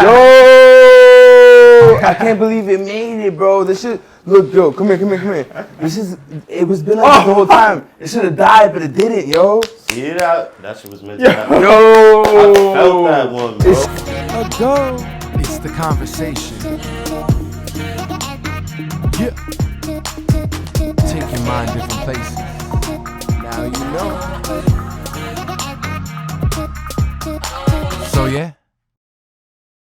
Yo, I can't believe it made it, bro. This shit. Look, yo, come here. It was been like this the whole time. It should have died, but it didn't, yo. See it out. That shit was meant to happen. Yo, I felt that one, bro. It's the conversation. Yeah. Take your mind different places. Now you know. So yeah.